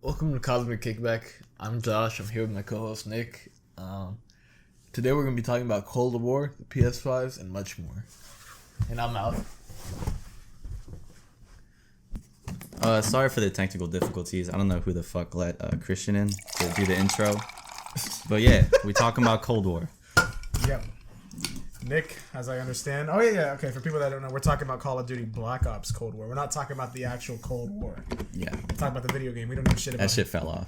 Welcome to Cosmic Kickback. I'm Josh. I'm here with my co-host Nick. Today we're going to be talking about Cold War, the PS5s, and much more. And I'm out. Sorry for the technical difficulties. I don't know who the fuck let Christian in to do the intro. But yeah, we talking about Cold War. Yep. Nick, as I understand. Oh, yeah. Okay, for people that don't know, we're talking about Call of Duty Black Ops Cold War. We're not talking about the actual Cold War. Yeah. We're talking about the video game. We don't know shit about That shit fell off.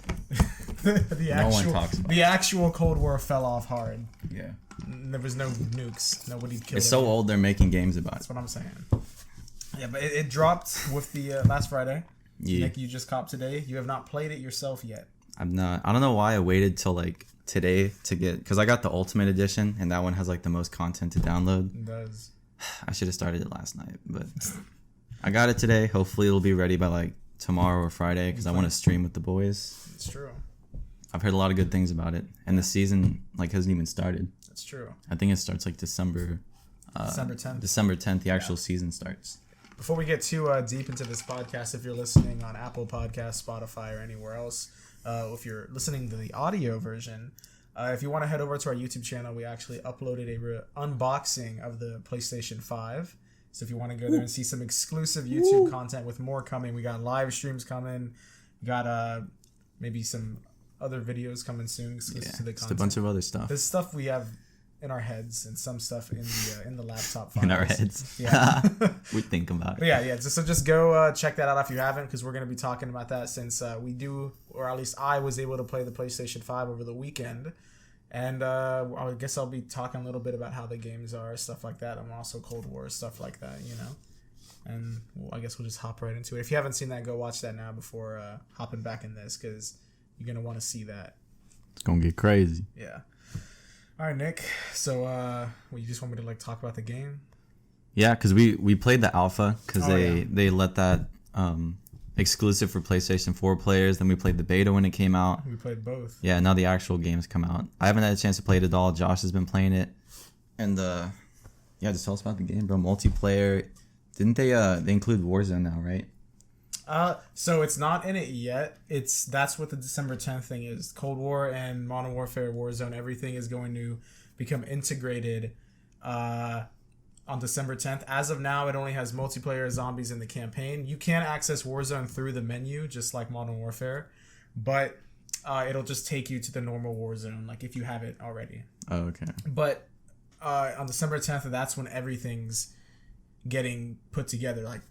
No one talks about it. The actual Cold War fell off hard. Yeah. There was no nukes. Nobody killed It's so old they're making games about it. That's what I'm saying. Yeah, but it dropped with the last Friday. Yeah. Nick, you just copped today. You have not played it yourself yet. I'm not. I don't know why I waited till like today to get, because I got the Ultimate Edition and that one has like the most content to download. It does. I should have started it last night, but I got it today. Hopefully it'll be ready by like tomorrow or Friday because I want to stream with the boys. It's true. I've heard a lot of good things about it, and the season like hasn't even started. That's true. I think it starts like December 10th. December 10th. The actual season starts. Before we get too deep into this podcast, if you're listening on Apple Podcasts, Spotify, or anywhere else, if you're listening to the audio version, if you want to head over to our YouTube channel, we actually uploaded a unboxing of the PlayStation 5. So if you want to go there and see some exclusive YouTube content with more coming, we got live streams coming, we got maybe some other videos coming soon exclusive to the content. Just a bunch of other stuff. There's stuff we have in our heads and some stuff in the laptop files. In our heads. Yeah. We think about it. But yeah. So just go check that out if you haven't, because we're going to be talking about that since we do, or at least I was able to play the PlayStation 5 over the weekend. And I guess I'll be talking a little bit about how the games are, stuff like that. And also Cold War, stuff like that, you know. And I guess we'll just hop right into it. If you haven't seen that, go watch that now before hopping back in this, because you're going to want to see that. It's going to get crazy. Yeah. All right, Nick. So, you just want me to like talk about the game? Yeah, because we played the alpha because they let that exclusive for PlayStation 4 players. Then we played the beta when it came out. We played both. Yeah, now the actual games come out. I haven't had a chance to play it at all. Josh has been playing it, and just tell us about the game, bro. Multiplayer. Didn't they include Warzone now, right? So it's not in it yet. That's what the December 10th thing is. Cold War and Modern Warfare, Warzone, everything is going to become integrated on December 10th. As of now, it only has multiplayer, zombies, in the campaign. You can access Warzone through the menu, just like Modern Warfare, but it'll just take you to the normal Warzone, like if you have it already. Oh, okay. But on December 10th, that's when everything's getting put together. Like,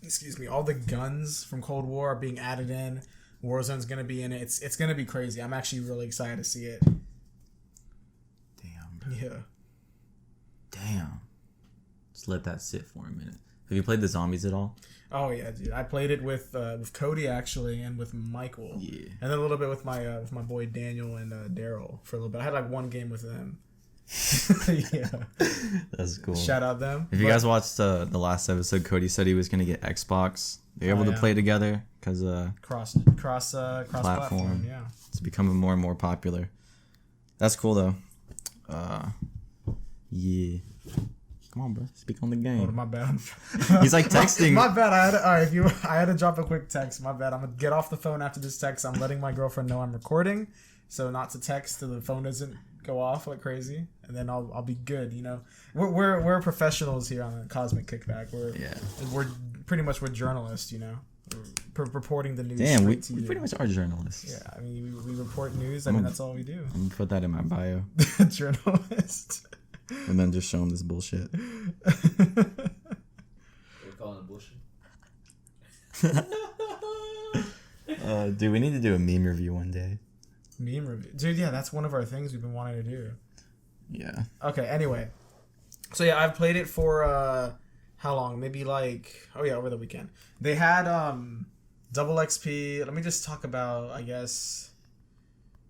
excuse me, all the guns from Cold War are being added in. Warzone's gonna be in it. It's gonna be crazy. I'm actually really excited to see it. Damn, bro. Yeah. Damn. Just let that sit for a minute. Have you played the zombies at all? Oh yeah, dude. I played it with Cody actually, and with Michael. Yeah. And then a little bit with my boy Daniel and Daryl for a little bit. I had like one game with them. Yeah. That's cool. Shout out them. If you guys watched the last episode, Cody said he was gonna get Xbox. They're able to play together because cross platform. Yeah. It's becoming more and more popular. That's cool though. Yeah. Come on, bro. Speak on the game. Oh, my bad. He's like texting. My bad. I had to drop a quick text. My bad. I'm gonna get off the phone after this text. I'm letting my girlfriend know I'm recording, so not to text till the phone doesn't go off like crazy, and then I'll be good. You know, we're professionals here on the Cosmic Kickback. We're pretty much journalists. You know, we're reporting the news. Damn, we to you. pretty much are journalists. Yeah, I mean we report news. I mean that's all we do. I'm gonna put that in my bio. Journalist. And then just show them this bullshit. We're calling it bullshit. Dude, we need to do a meme review one day. Meme review, dude. Yeah, that's one of our things we've been wanting to do. Yeah. Okay. Anyway, so yeah, I've played it for how long? Maybe like over the weekend. They had double XP. Let me just talk about, I guess.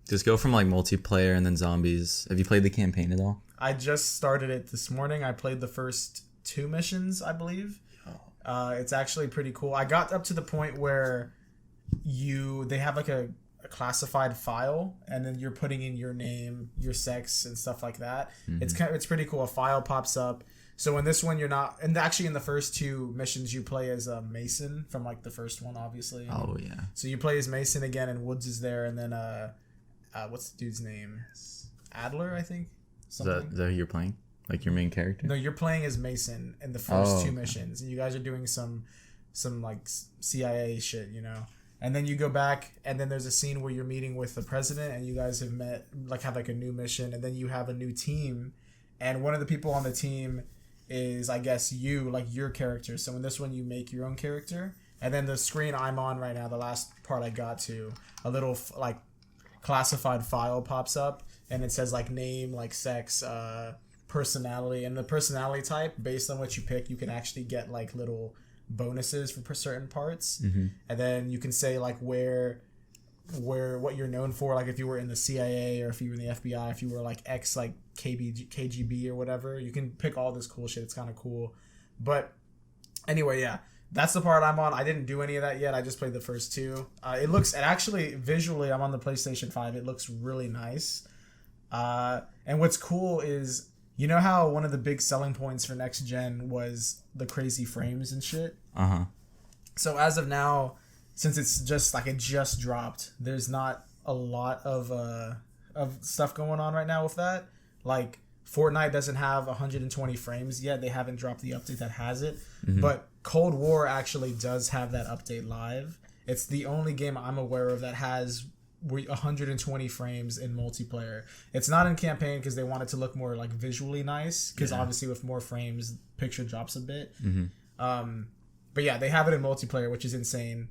Just go from like multiplayer and then zombies. Have you played the campaign at all? I just started it this morning. I played the first 2 missions, I believe. It's actually pretty cool. I got up to the point where they have like a classified file, and then you're putting in your name, your sex, and stuff like that. Mm-hmm. It's pretty cool. A file pops up So in this one, you're not, and actually in the first two missions, you play as Mason from like the first one, obviously. Oh yeah. So you play as Mason again, and Woods is there, and then what's the dude's name? Adler, I think. Is that who you're playing? Like your main character? No, you're playing as Mason in the first two missions, and you guys are doing some like CIA shit, you know. And then you go back, and then there's a scene where you're meeting with the president, and you guys have met, like have like a new mission, and then you have a new team, and one of the people on the team is, I guess, your character. So in this one, you make your own character, and then the screen I'm on right now, the last part I got to, a little like classified file pops up, and it says like name, like sex, personality, and the personality type, based on what you pick, you can actually get like little bonuses for certain parts. And then you can say like where what you're known for, like if you were in the CIA or if you were in the FBI, if you were like ex like KGB or whatever, you can pick all this cool shit. It's kind of cool. But anyway, yeah, that's the part I'm on. I didn't do any of that yet. I just played the first two. And actually visually, I'm on the PlayStation 5. It looks really nice. And what's cool is, you know how one of the big selling points for next gen was the crazy frames and shit? So as of now, since it's just like it just dropped, there's not a lot of stuff going on right now with that. Like Fortnite doesn't have 120 frames yet. They haven't dropped the update that has it. But Cold War actually does have that update live. It's the only game I'm aware of that has 120 frames in multiplayer. It's not in campaign because they want it to look more like visually nice, because obviously with more frames picture drops a bit. But yeah, they have it in multiplayer, which is insane.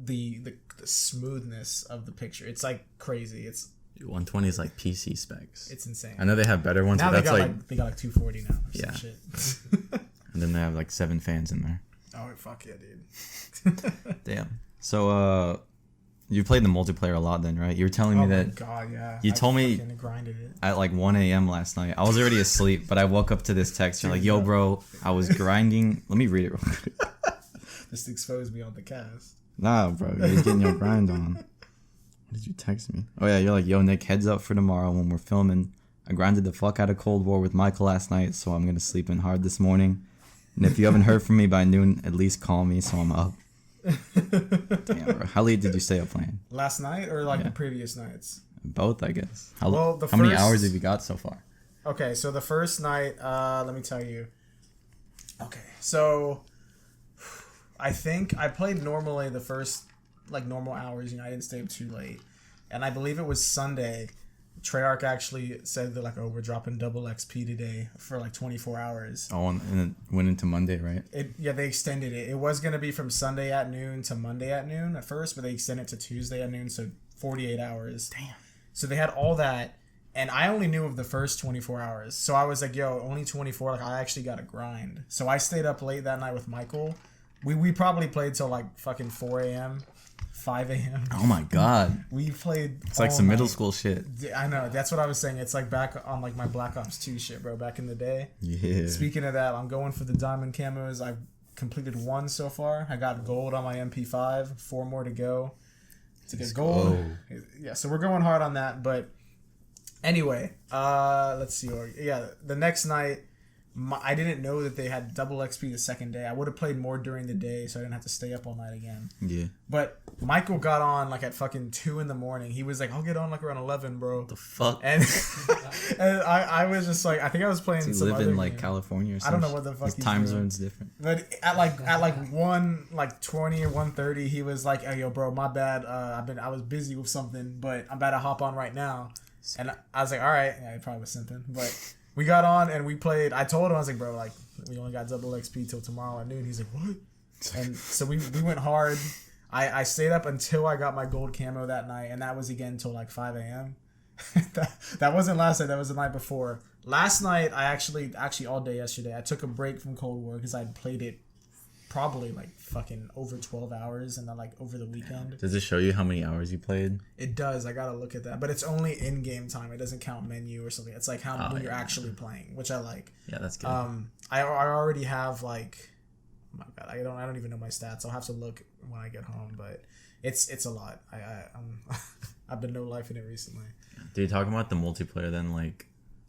The smoothness of the picture, it's like crazy. It's 120 is like PC specs. It's insane. I know they have better ones, Now but that's they got like 240 now. Yeah. Some shit. And then they have like 7 fans in there. Oh fuck yeah, dude. Damn. So you played the multiplayer a lot then, right? You were telling me that. Oh my god, yeah. You told me grinded it at like 1 a.m. last night. I was already asleep, but I woke up to this text. You're like, yo, bro, I was grinding. Let me read it real quick. Just exposed me on the cast. Nah, bro, you're getting your grind on. What did you text me? Oh, yeah, you're like, yo, Nick, heads up for tomorrow when we're filming. I grinded the fuck out of Cold War with Michael last night, so I'm going to sleep in hard this morning. And if you haven't heard from me by noon, at least call me so I'm up. Damn, bro. How late did you stay up playing? Last night or like the previous nights? Both, I guess. How many hours have you got so far? Okay, so the first night, let me tell you. Okay, so I think I played normally the first, like, normal hours. You know, I didn't stay up too late. And I believe it was Sunday. Treyarch actually said that, like, oh, we're dropping double XP today for, like, 24 hours. Oh, and it went into Monday, right? Yeah, they extended it. It was going to be from Sunday at noon to Monday at noon at first, but they extended it to Tuesday at noon, so 48 hours. Damn. So they had all that, and I only knew of the first 24 hours. So I was like, yo, only 24, like, I actually got to grind. So I stayed up late that night with Michael. We probably played till, like, fucking 4 a.m., 5 a.m. Oh my god. We played. It's like some middle school shit. I know. That's what I was saying. It's like back on like my Black Ops 2 shit, bro. Back in the day. Yeah. Speaking of that, I'm going for the diamond camos. I've completed 1 so far. I got gold on my MP5. 4 more to go to get gold. Yeah. So we're going hard on that. But anyway, let's see. Yeah. The next night, I didn't know that they had double XP the second day. I would have played more during the day, so I didn't have to stay up all night again. Yeah. But Michael got on like at fucking 2 a.m. He was like, "I'll get on like around 11, bro." What the fuck? And and I was just like, I think I was playing. Does he some live other in like game. California or I something? don't know what the fuck. His time zone's different. But at like 1:20 or 1:30, he was like, "Hey, yo, bro, my bad. I was busy with something, but I'm about to hop on right now." And I was like, "All right." Yeah, he probably was simping, but we got on and we played. I told him, I was like, "Bro, like, we only got double XP till tomorrow at noon." He's like, "What?" And so we went hard. I stayed up until I got my gold camo that night, and that was again until like 5 a.m. that wasn't last night. That was the night before. Last night, I actually all day yesterday, I took a break from Cold War because I had played it probably like fucking over 12 hours, and then like over the weekend. Does it show you how many hours you played? It does. I gotta look at that, but it's only in game time. It doesn't count menu or something. It's like how when you're actually playing, which I like. Yeah, that's good. I already have like, oh my god, I don't even know my stats. I'll have to look when I get home, but it's a lot. I've been no life in it recently. Dude, talking about the multiplayer then, like,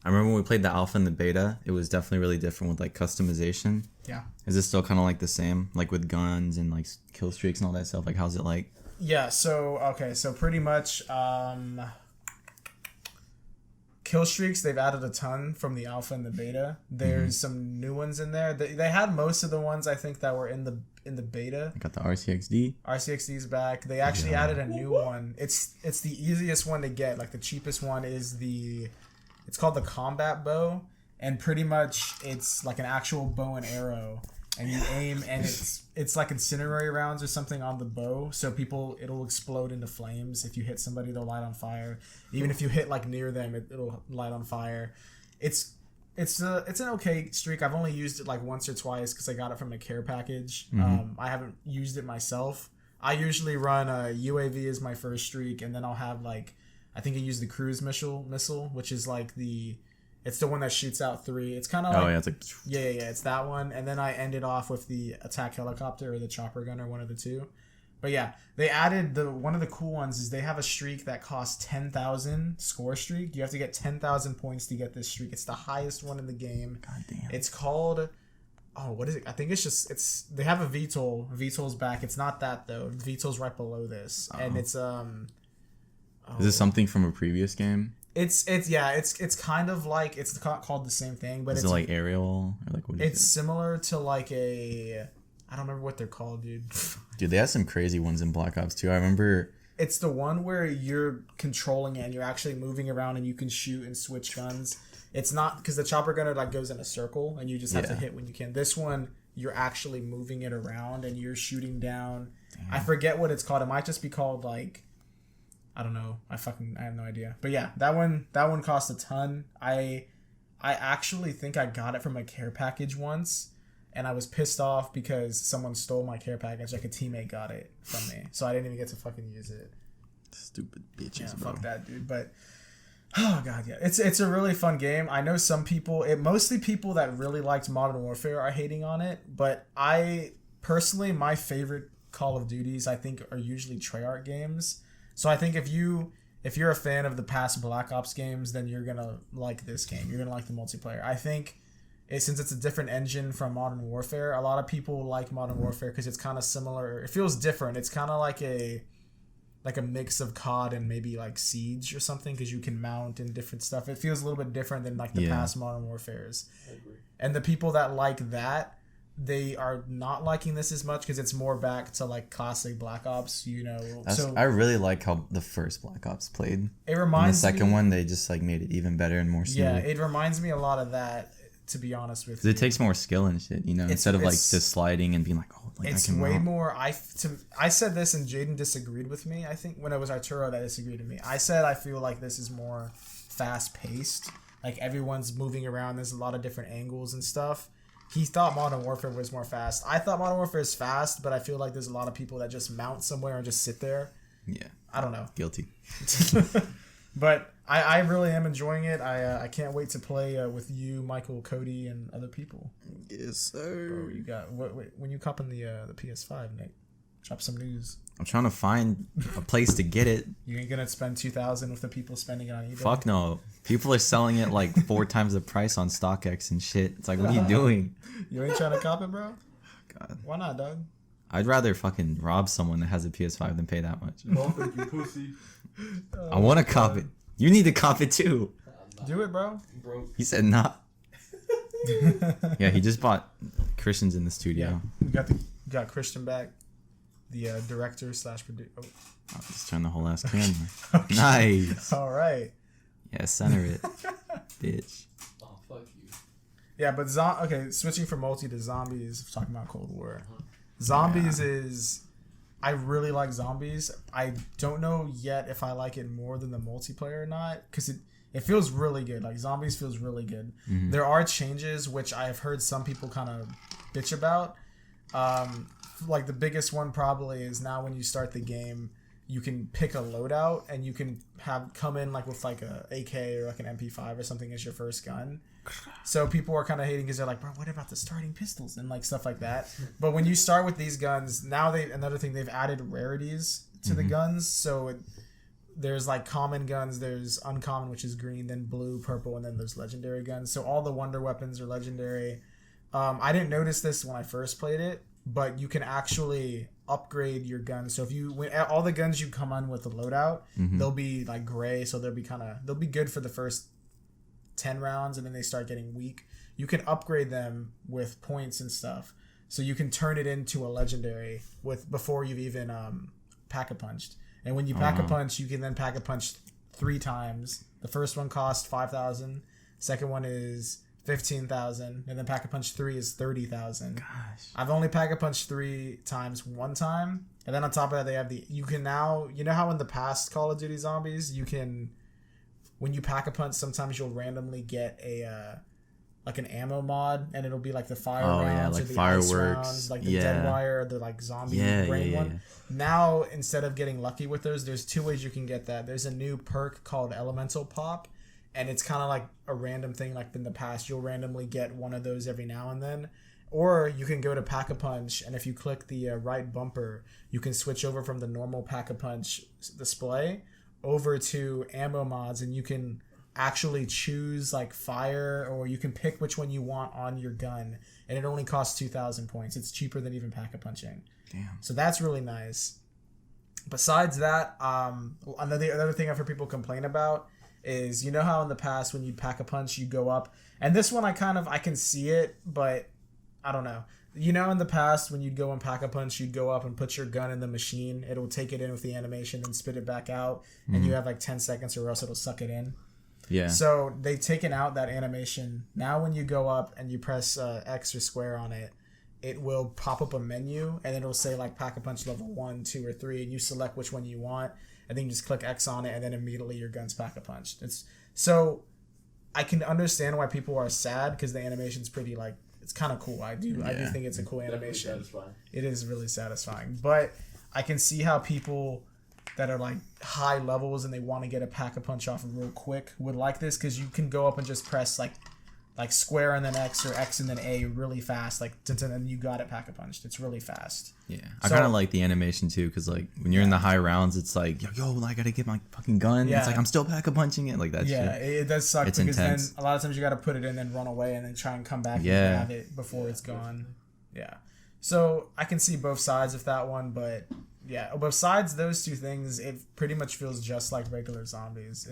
I remember when we played the alpha and the beta, it was definitely really different with like customization. Yeah. Is this still kind of like the same, like with guns and like kill streaks and all that stuff? Like, how's it like? Yeah. So pretty much, kill streaks, they've added a ton from the alpha and the beta. There's some new ones in there. They had most of the ones I think that were in the beta. I got the RCXD. RCXD's back. They actually added a new one. It's the easiest one to get. Like the cheapest one is it's called the combat bow, and pretty much it's like an actual bow and arrow, and you aim, and it's like incendiary rounds or something on the bow, so it'll explode into flames. If you hit somebody, they'll light on fire. Even if you hit like near them, it'll light on fire. It's an okay streak. I've only used it like once or twice because I got it from a care package. I haven't used it myself. I usually run a UAV as my first streak, and then I'll have like, I think I use the cruise missile, which is like it's the one that shoots out 3. It's kind of like, it's like yeah, it's that one. And then I ended off with the attack helicopter or the chopper gunner, one of the two. But yeah, they added one of the cool ones is they have a streak that costs 10,000 score streak. You have to get 10,000 points to get this streak. It's the highest one in the game. God damn. It's called, what is it? I think they have a VTOL. VTOL's back. It's not that though. VTOL's right below this, and it's Is this something from a previous game? It's kind of like it's called the same thing, but is it like aerial or like what is it's similar to like I don't remember what they're called, dude. Dude, they have some crazy ones in Black Ops 2. I remember it's the one where you're controlling it and you're actually moving around and you can shoot and switch guns. It's not because the chopper gunner like goes in a circle and you just have to hit when you can. This one you're actually moving it around and you're shooting down. Damn. I forget what it's called. It might just be called like, I don't know. I have no idea. But yeah, that one cost a ton. I actually think I got it from a care package once, and I was pissed off because someone stole my care package. Like a teammate got it from me, so I didn't even get to fucking use it. Stupid bitches, yeah, bro. Fuck that, dude. But oh god, yeah, it's a really fun game. I know some people, mostly people that really liked Modern Warfare are hating on it, but I personally, my favorite Call of Duties I think are usually Treyarch games. So I think if you're a fan of the past Black Ops games, then you're gonna like this game. You're gonna like the multiplayer. I think since it's a different engine from Modern Warfare, a lot of people like Modern Warfare because it's kind of similar. It feels different. It's kind of like a mix of COD and maybe like Siege or something because you can mount and different stuff. It feels a little bit different than like the past Modern Warfares. I agree. And the people that like that, they are not liking this as much because it's more back to like classic Black Ops, you know. I really like how the first Black Ops played. It reminds me. The second one, they just like made it even better and more smooth. Yeah, it reminds me a lot of that, to be honest with you. It takes more skill and shit, you know, instead of like just sliding and being like, oh, like it's I can way mount. more. I said this and Jaden disagreed with me. I think when it was Arturo that disagreed with me. I said I feel like this is more fast paced. Like everyone's moving around. There's a lot of different angles and stuff. He thought Modern Warfare was more fast. I thought Modern Warfare is fast, but I feel like there's a lot of people that just mount somewhere and just sit there. Yeah. I don't know. Guilty. But I really am enjoying it. I can't wait to play with you, Michael, Cody, and other people. Yes, sir. Bro, you got when you copping the PS5, Nick? Drop some news. I'm trying to find a place to get it. You ain't gonna spend $2,000 with the people spending it on eBay. Fuck no. People are selling it like 4 times the price on StockX and shit. It's like, what are you doing? You ain't trying to cop it, bro? God. Why not, dog? I'd rather fucking rob someone that has a PS5 than pay that much. Well, thank you, pussy. I want to cop it. You need to cop it too. Do it, bro. Broke. He said not. Yeah, he just bought Christian's in the studio. Yeah. We got Christian back, the director / producer. Oh. I'll just turn the whole ass camera. Okay. Nice. All right. Yeah, center it, bitch. Oh, fuck you. Yeah, but switching from multi to zombies, talking about Cold War. Zombies is... I really like zombies. I don't know yet if I like it more than the multiplayer or not, because it feels really good. Like, zombies feels really good. Mm-hmm. There are changes, which I have heard some people kind of bitch about. Like, the biggest one probably is now when you start the game, you can pick a loadout, and you can come in, like, with, like, a AK or, like, an MP5 or something as your first gun. So people are kind of hating because they're like, bro, what about the starting pistols and like stuff like that? But when you start with these guns, now another thing, they've added rarities to the guns. So there's like common guns, there's uncommon, which is green, then blue, purple, and then there's legendary guns. So all the wonder weapons are legendary. I didn't notice this when I first played it, but you can actually upgrade your guns. So when all the guns you come on with the loadout, they'll be like gray, so they'll be good for the first 10 rounds, and then they start getting weak. You can upgrade them with points and stuff, so you can turn it into a legendary before you've even pack-a-punched. And when you pack-a-punch, you can then pack-a-punch 3 times. The first one costs 5,000, second one is 15,000, and then pack-a-punch 3 is 30,000. Gosh, I've only pack-a-punched 3 times one time, and then on top of that, they have you can now, you know how in the past Call of Duty Zombies, you can, when you pack-a-punch, sometimes you'll randomly get a like an ammo mod, and it'll be like the fire rounds, like or the fireworks, ice rounds, like the dead wire, the like zombie brain one. Yeah. Now, instead of getting lucky with those, there's 2 ways you can get that. There's a new perk called Elemental Pop, and it's kind of like a random thing. Like in the past, you'll randomly get one of those every now and then. Or you can go to Pack-a-Punch, and if you click the right bumper, you can switch over from the normal Pack-a-Punch display over to ammo mods, and you can actually choose like fire, or you can pick which one you want on your gun, and it only costs 2,000 points. It's cheaper than even pack-a-punching. Damn. So that's really nice. Besides that, another thing I've heard people complain about is, you know how in the past when you pack-a-punch, you go up, and this one I can see it, but I don't know. You know, in the past when you'd go and pack-a-punch, you'd go up and put your gun in the machine. It'll take it in with the animation and spit it back out, and you have like 10 seconds or else it'll suck it in. Yeah. So they've taken out that animation. Now when you go up and you press X or square on it, it will pop up a menu, and it'll say like Pack-a-Punch level 1, 2, or 3, and you select which one you want, and then you just click X on it, and then immediately your gun's Pack-a-Punched. So I can understand why people are sad, because the animation's pretty like, it's kind of cool. I do think it's a cool animation. It is really satisfying. But I can see how people that are like high levels and they want to get a pack-a-punch off real quick would like this, because you can go up and just press like square and then X, or X and then A really fast, like, and then you got it pack-a-punched. It's really fast. Yeah, I kind of like the animation too, because like when you're in the high rounds, it's like, yo, I gotta get my fucking gun. Yeah. It's like I'm still pack-a-punching it, like that. Yeah, shit. It does suck, it's because intense. then a lot of times you got to put it in and run away and then try and come back and grab it before it's gone. Yeah, so I can see both sides of that one, but yeah, besides those 2 things, it pretty much feels just like regular Zombies.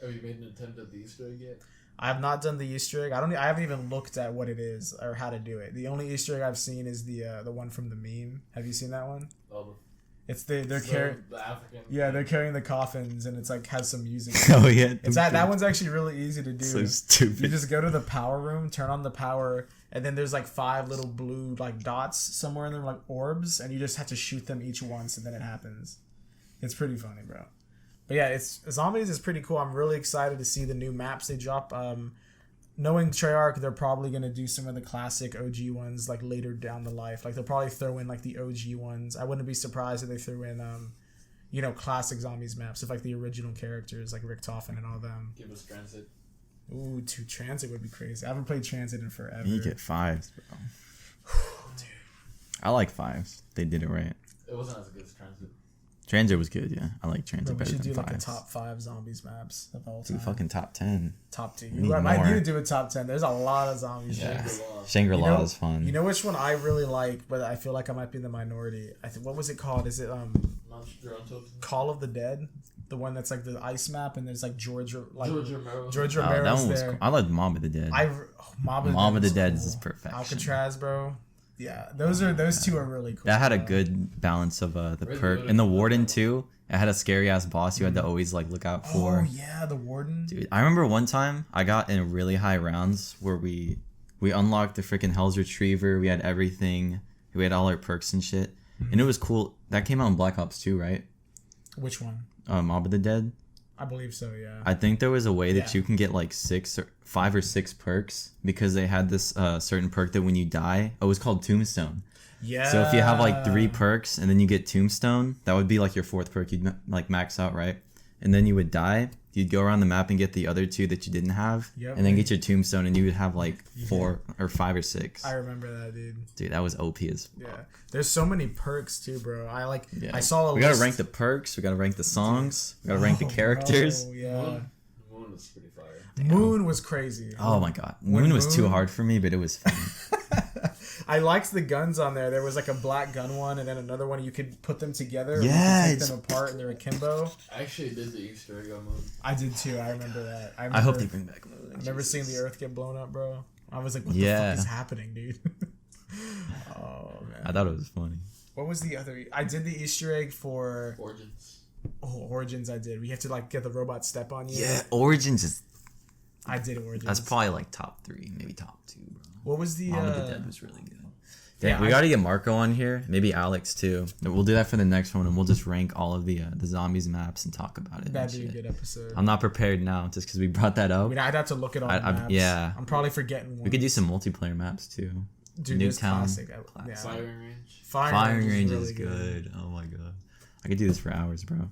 Have you made an attempt at the Easter egg yet? I have not done the Easter egg. I haven't even looked at what it is or how to do it. The only Easter egg I've seen is the one from the meme. Have you seen that one? Oh, it's they're carrying the African. Yeah, they're carrying the coffins, and it's like has some music. Oh yeah, that one's actually really easy to do. So stupid. You just go to the power room, turn on the power, and then there's like 5 little blue like dots somewhere in there, like orbs, and you just have to shoot them each once, and then it happens. It's pretty funny, bro. But yeah, Zombies is pretty cool. I'm really excited to see the new maps they drop. Knowing Treyarch, they're probably going to do some of the classic OG ones like later down the life. Like they'll probably throw in like the OG ones. I wouldn't be surprised if they threw in classic Zombies maps with like the original characters like Rick Toffin and all them. Give us Transit. Ooh, Transit would be crazy. I haven't played Transit in forever. You get 5s, bro. Dude. I like 5s. They did it right. It wasn't as good as Transit. Transit was good, yeah. I like Transit Bro, better we should than do 5s. like a top 5 Zombies maps of all time. Do fucking top 10. Top 2. need I might more. need to do a top 10. There's a lot of Zombies. Yeah. Shangri-La. Shangri-La is fun. You know which one I really like, but I feel like I might be in the minority. What was it called? Is it Call of the Dead? The one that's like the ice map, and there's like George Romero's that one was there. cool. I like Mob of the Dead. Mob of the Dead cool. is perfection. Alcatraz, bro. Yeah, those 2 are really cool. That had a good balance of the perk. And the Warden too. It had a scary ass boss you had to always like look out for. Oh yeah, the Warden. Dude, I remember one time I got in really high rounds where we unlocked the freaking Hell's Retriever. We had everything. We had all our perks and shit. Mm-hmm. And it was cool. That came out in Black Ops 2, right? Which one? Mob of the Dead. I believe so, yeah. I think there was a way that you can get like 5 or 6 perks, because they had this certain perk that when you die, it was called Tombstone. Yeah. So if you have like 3 perks and then you get Tombstone, that would be like your 4th perk. You'd like max out, right? and then you would die. You'd go around the map and get the other 2 that you didn't have, Yep. and then get your tombstone, and you would have like 4 or 5 or 6. I remember that, dude. Dude, that was OP as fuck. Yeah. There's so many perks too, bro. Yeah. I saw a We gotta rank the perks. We gotta rank the songs. We gotta rank the characters. Bro, yeah. Moon was pretty fire. Moon was crazy. Oh my god, Moon was too hard for me, but it was fun. I liked the guns on there. There was like a black gun one, and then another one you could put them together. Yeah, And you could take them apart, and they're akimbo. I actually did the Easter egg on Moon. I did too. I remember that. I hope they bring back Moon. I've never seen the Earth get blown up, bro. I was like, what Yeah. the fuck is happening, dude? Oh man. I thought it was funny. What was the other? I did the Easter egg for Origins. Origins. I did. We have to like get the robot step on you. Yeah, Origins is. I did Origins. That's probably like top 3, maybe top 2, bro. What was the? Mom of the Dead was really good. Yeah, Yeah, we gotta get Marco on here. Maybe Alex too. We'll do that for the next one, and we'll just rank all of the zombies maps and talk about it. That'd be a good episode. I'm not prepared now, just because we brought that I up. mean, I'd have to look it on I- maps. yeah. I'm probably forgetting one. We could do some multiplayer maps too. Dude, there's Newtown. classic. Yeah. Firing range. Firing Range really is good. Oh my god, I could do this for hours, bro.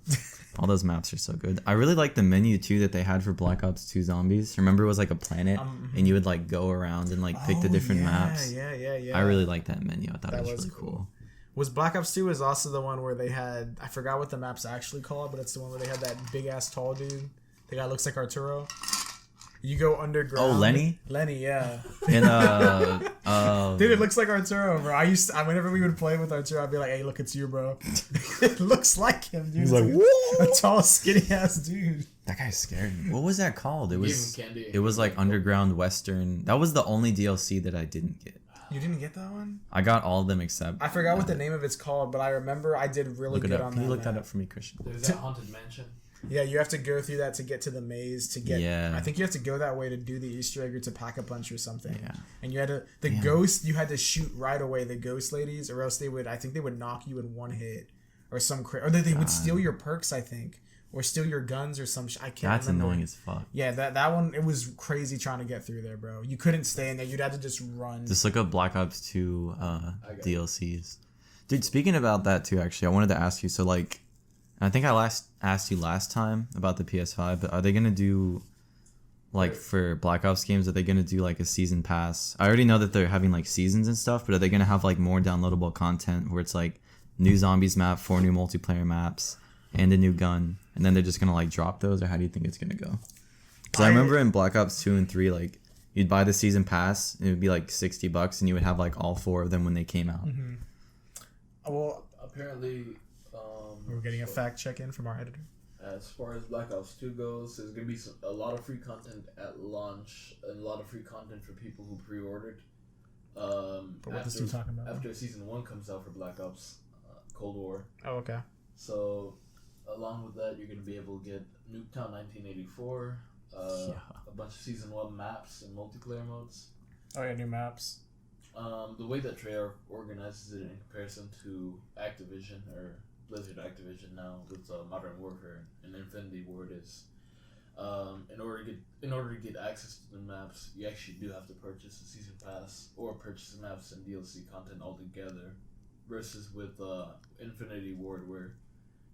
All those maps are so good. I really like the menu too that they had for Black Ops 2 Zombies. Remember, it was like a planet, and you would like go around and like pick the different maps. Yeah. I really like that menu. I thought That it was was really cool. Was Black Ops 2 is also the one where they had, I forgot what the map's actually called, but it's the one where they had that big ass tall dude. The guy looks like Arturo. You go underground. Oh, Lenny? Lenny, yeah. And Dude, it looks like Arturo, bro. Whenever we would play with Arturo, I'd be like, hey, look, it's you, bro. It looks like him, dude. He's It's like, a tall, skinny ass dude. that guy scared me. What was that called? It was Gave him candy. it was like Underground Western. That was the only DLC that I didn't get. You didn't get that one? I got all of them except. I forgot what the name of it's called, but I remember I did really Look it good up. on Can that. you look that map. up for me, Christian? There's that haunted mansion. Yeah, you have to go through that to get to the maze to get. Yeah. I think you have to go that way to do the Easter egg or to pack a punch or something. Yeah. And you had to ghost. You had to shoot right away the ghost ladies, or else they would. I think they would knock you in one hit, or or they would steal your perks. I think, or steal your guns or some. I can't. That's remember. annoying as fuck. Yeah, that one. It was crazy trying to get through there, bro. You couldn't stay in there. You'd have to just run. Just look up Black Ops 2 DLCs. Dude, speaking about that too, actually, I wanted to ask you. So, like, I think I asked you last time about the PS5, but are they going to do, like, for Black Ops games, are they going to do, like, a season pass? I already know that they're having, like, seasons and stuff, but are they going to have, like, more downloadable content where it's, like, new zombies map, 4 new multiplayer maps, and a new gun, and then they're just going to, like, drop those, or how do you think it's going to go? Because I remember in Black Ops 2 and 3, like, you'd buy the season pass, and it would be, like, $60, and you would have, like, all 4 of them when they came out. Mm-hmm. Well, Apparently, we're getting a fact check in from our editor. as far as Black Ops 2 goes, there's going to be a lot of free content at launch and a lot of free content for people who pre-ordered. But what is he talking about? After Season 1 comes out for Black Ops Cold War. Oh, okay. So, along with that, you're going to be able to get Newtown 1984, a bunch of Season 1 maps and multiplayer modes. Oh, yeah, new maps. The way that Treyarch organizes it in comparison to Activision, or Blizzard Activision now, with Modern Warfare and Infinity Ward is, in order to get access to the maps, you actually do have to purchase the season pass or purchase the maps and DLC content altogether, versus with Infinity Ward where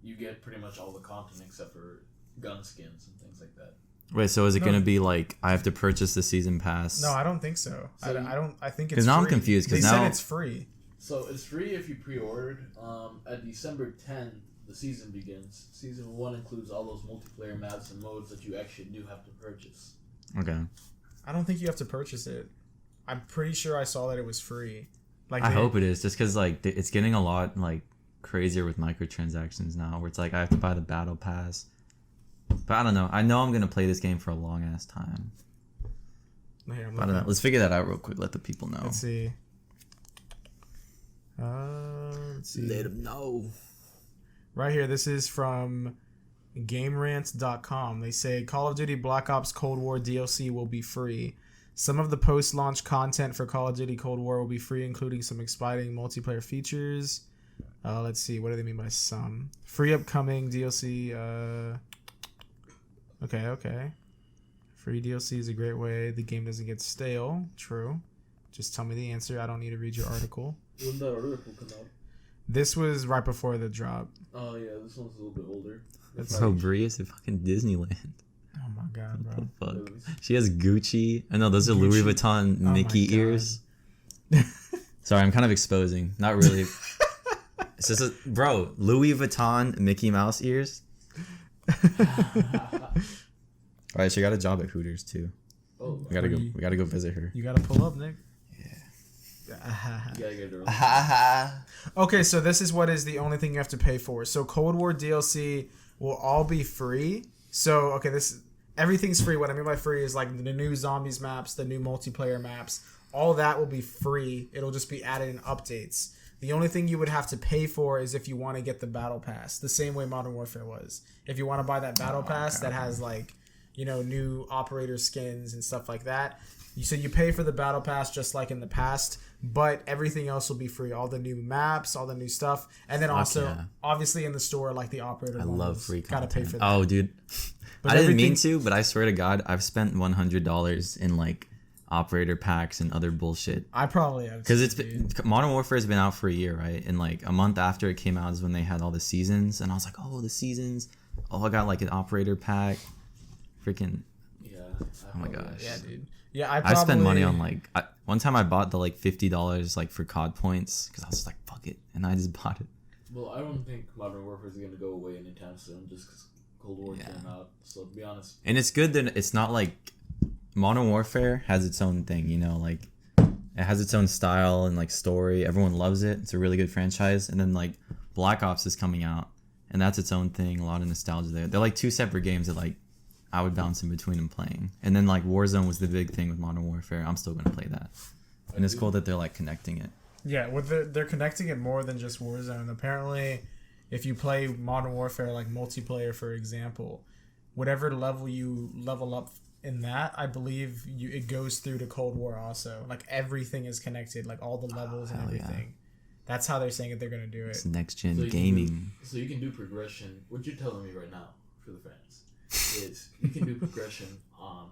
you get pretty much all the content except for gun skins and things like that. Wait, so is it going to be like I have to purchase the season pass? No, I don't think so. So I think it's Because now I'm free. confused. They Because said now it's free. So it's free if you pre-ordered. At December 10th, the season begins. Season 1 includes all those multiplayer maps and modes that you actually do have to purchase. Okay. I don't think you have to purchase it. I'm pretty sure I saw that it was free. Like I hope it is, just because like it's getting a lot like crazier with microtransactions now, where it's like I have to buy the battle pass. But I don't know. I know I'm gonna play this game for a long ass time. Here, I'm I don't know. looking. Let's figure that out real quick. Let the people know. Let's see. Let's see. Let them know. Right here, this is from GameRant.com. They say Call of Duty Black Ops Cold War DLC will be free. Some of the post-launch content for Call of Duty Cold War will be free, including some exciting multiplayer features. Let's see. What do they mean by some? Free upcoming DLC. Okay. Free DLC is a great way the game doesn't get stale. True. Just tell me the answer. I don't need to read your article. When that article come out? This was right before the drop. Oh yeah, this one's a little bit older. Bro, Bree is at fucking Disneyland. Oh my god, bro. What the fuck? She has Gucci. I know those are Louis Vuitton Mickey ears. Sorry, I'm kind of exposing. Not really. It's just bro, Louis Vuitton Mickey Mouse ears. Alright, she got a job at Hooters too. Oh, We gotta go visit her. You gotta pull up, Nick. you gotta get her. Okay, so this is what is the only thing you have to pay for. So Cold War DLC will all be free. So okay, everything's free. What I mean by free is like the new zombies maps, the new multiplayer maps. All that will be free. It'll just be added in updates. The only thing you would have to pay for is if you want to get the battle pass, the same way Modern Warfare was. If you want to buy that battle pass that has like, you know, new operator skins and stuff like that. So you pay for the battle pass just like in the past, but everything else will be free. All the new maps, all the new stuff, and then obviously in the store, like the operator. I love free content. Gotta pay for that. Oh, dude, I didn't mean to, but I swear to God, I've spent $100 in like operator packs and other bullshit. I probably have because Modern Warfare has been out for a year, right? And like a month after it came out is when they had all the seasons, and I was like, oh, the seasons. Oh, I got like an operator pack. Freaking. Yeah. Oh my gosh. Yeah, dude. Yeah, I spend money on like one time I bought the like $50 like for COD points because I was like fuck it, and I just bought it. Well, I don't think Modern Warfare is gonna go away anytime soon, just because Cold War came out. So to be honest, and it's good that it's not like Modern Warfare has its own thing, you know, like it has its own style and like story. Everyone loves it. It's a really good franchise. And then like Black Ops is coming out, and that's its own thing. A lot of nostalgia there. They're like two separate games that like I would bounce in between and playing. And then like Warzone was the big thing with Modern Warfare. I'm still gonna play that, and it's cool that they're like connecting it. Yeah, well, they're connecting it more than just Warzone. Apparently, if you play Modern Warfare like multiplayer, for example, whatever level you level up in that, I believe it goes through to Cold War also. Like everything is connected, like all the levels and everything. Yeah. That's how they're saying that they're gonna do it. It's next gen gaming. So you can do progression. What you're telling me right now for the fans is you can do progression on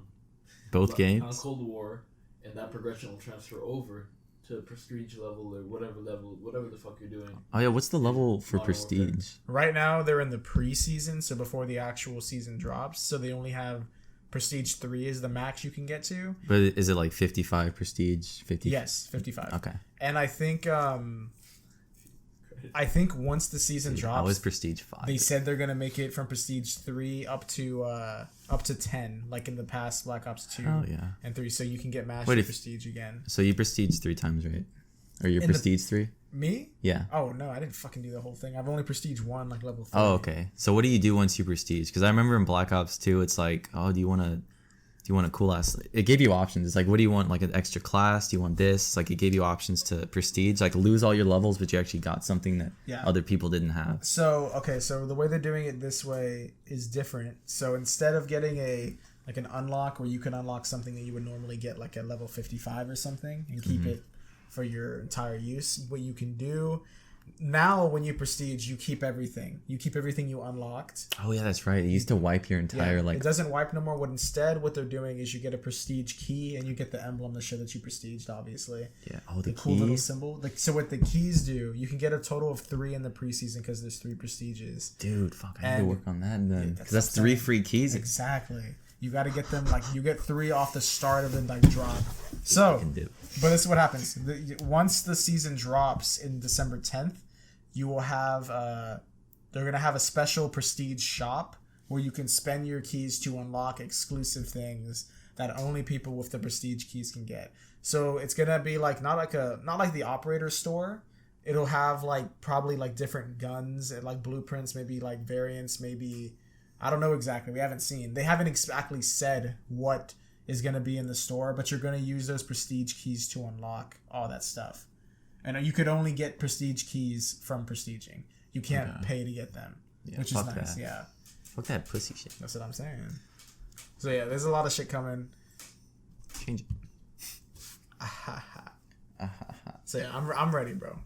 both games on Cold War, and that progression will transfer over to prestige level or whatever the fuck you're doing. Oh yeah, what's the level for prestige? Warfare. Right now they're in the preseason, so before the actual season drops. So they only have prestige 3 is the max you can get to. But is it like 55 prestige? 50? Yes, 55. Okay. And I think once the season drops, I was prestige 5. They said they're gonna make it from prestige 3 up to 10, like in the past Black Ops 2 and 3, so you can get master prestige again. So you prestige 3 times, right? Or you prestige 3? Me? Yeah. Oh no, I didn't fucking do the whole thing. I've only prestige 1, like level 3. Oh, okay. So what do you do once you prestige? Because I remember in Black Ops 2, it's like, oh, do you want a cool ass? It gave you options. It's like, what do you want? Like an extra class? Do you want this? Like it gave you options to prestige, like lose all your levels, but you actually got something that other people didn't have. So so the way they're doing it this way is different. So instead of getting an unlock where you can unlock something that you would normally get like at level 55 or something and keep it for your entire use, what you can do now when you prestige, you keep everything. You keep everything you unlocked. Oh yeah, that's right. It used to wipe your entire it doesn't wipe no more. What they're doing is you get a prestige key and you get the emblem to show that you prestiged, obviously. Yeah. Oh, the cool little symbol. So what the keys do, you can get a total of 3 in the preseason because there's 3 prestiges. Dude, fuck, I need to work on that then. Because that's 3 free keys. Exactly. You got to get them, like, you get 3 off the start of the drop. So, but this is what happens. Once the season drops in December 10th, you will have, they're going to have a special prestige shop where you can spend your keys to unlock exclusive things that only people with the prestige keys can get. So it's going to be like, not like the operator store. It'll have like probably like different guns and like blueprints, maybe like variants, maybe, I don't know exactly. We haven't seen. They haven't exactly said what is going to be in the store, but you're going to use those prestige keys to unlock all that stuff. And you could only get prestige keys from prestiging. You can't pay to get them, which is nice. That. Yeah. Fuck that pussy shit. That's what I'm saying. So yeah, there's a lot of shit coming. Change it. So yeah, I'm ready, bro.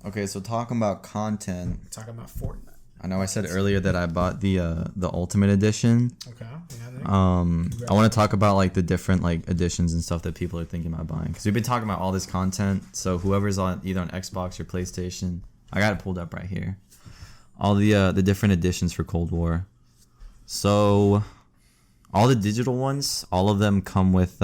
Okay, so talking about content. Talking about Fortnite. I know I said earlier that I bought the Ultimate Edition. Okay. Yeah, I want to talk about like the different like editions and stuff that people are thinking about buying, because we've been talking about all this content. So whoever's on either on Xbox or PlayStation, I got it pulled up right here. All the different editions for Cold War. So, all the digital ones, all of them come with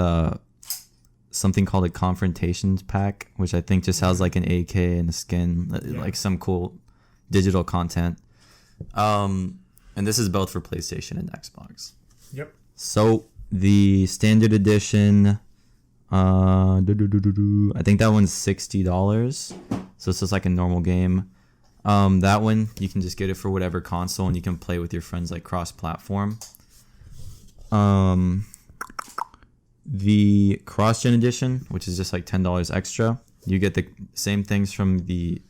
something called a Confrontations Pack, which I think just has like an AK and a skin, like some cool digital content. And this is both for PlayStation and Xbox. Yep. So, the standard edition, I think that one's $60. So it's just like a normal game. That one, you can just get it for whatever console and you can play with your friends like cross-platform. The cross-gen edition, which is just like $10 extra, you get the same things from the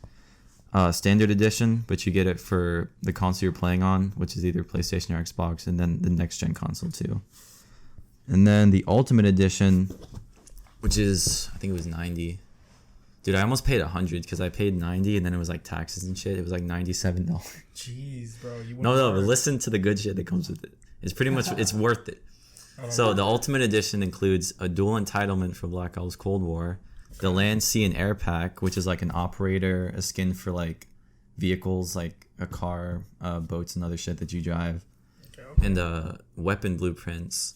standard edition, but you get it for the console you're playing on, which is either PlayStation or Xbox, and then the next-gen console too. And then the Ultimate Edition, which is, I think it was $90. Dude, I almost paid $100 because I paid $90 and then it was like taxes and shit. It was like $97. Jeez, bro. No, but listen to the good shit that comes with it. It's pretty much, it's worth it. So the Ultimate Edition includes a dual entitlement for Black Ops Cold War, the Land, Sea, and Air Pack, which is like an operator, a skin for like vehicles, like a car, boats, and other shit that you drive, and weapon blueprints.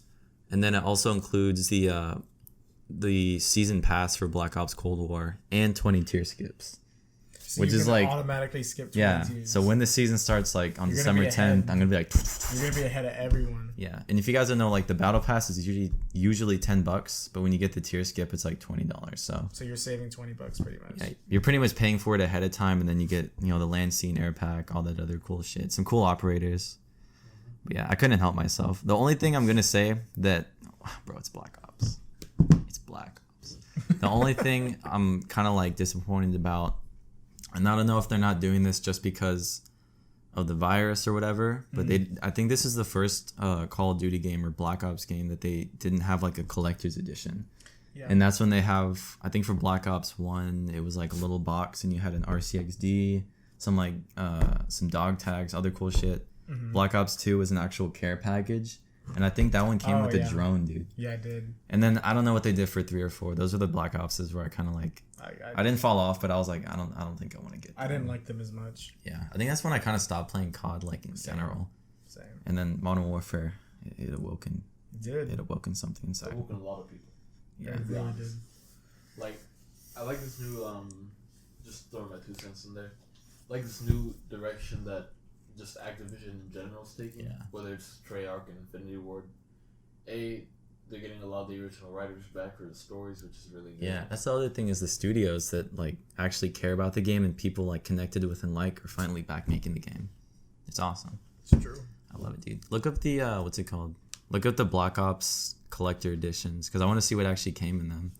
And then it also includes the season pass for Black Ops Cold War and 20 tier skips. So which is like automatically skip 20 yeah tiers. So when the season starts like on December 10th, I'm gonna be like you're gonna be ahead of everyone. Yeah. And if you guys don't know, like the battle pass is usually $10, but when you get the tier skip it's like $20. So you're saving $20 pretty much. Yeah, you're pretty much paying for it ahead of time, and then you get, you know, the land, sea, and air pack, all that other cool shit, some cool operators. But yeah, I couldn't help myself. The only thing I'm gonna say that bro, it's Black Ops. It's Black Ops. The only thing I'm kind of like disappointed about, and I don't know if they're not doing this just because of the virus or whatever, but I think this is the first Call of Duty game or Black Ops game that they didn't have like a collector's edition. Yeah. And that's when they have, I think for Black Ops 1, it was like a little box and you had an RCXD, some like some dog tags, other cool shit. Mm-hmm. Black Ops 2 was an actual care package. And I think that one came with a drone, dude. Yeah, it did. And then I don't know what they did for 3 or 4. Those are the Black Opses where I kind of like, I didn't fall off, but I was like, I don't think I want to get them. I didn't like them as much. Yeah, I think that's when I kind of stopped playing COD, like in general. Same. And then Modern Warfare, it awoken. It did. It awoken something inside. It awoken a lot of people. Yeah, it really did. Like, I like this new, just throwing my 2 cents in there. Like this new direction that just Activision in general is taking, whether it's Treyarch and Infinity Ward. They're getting a lot of the original writers back for the stories, which is really good. Yeah, that's the other thing is the studios that like actually care about the game and people like connected with and like are finally back making the game. It's awesome. It's true. I love it, dude. Look up the what's it called? Look up the Black Ops collector editions because I want to see what actually came in them.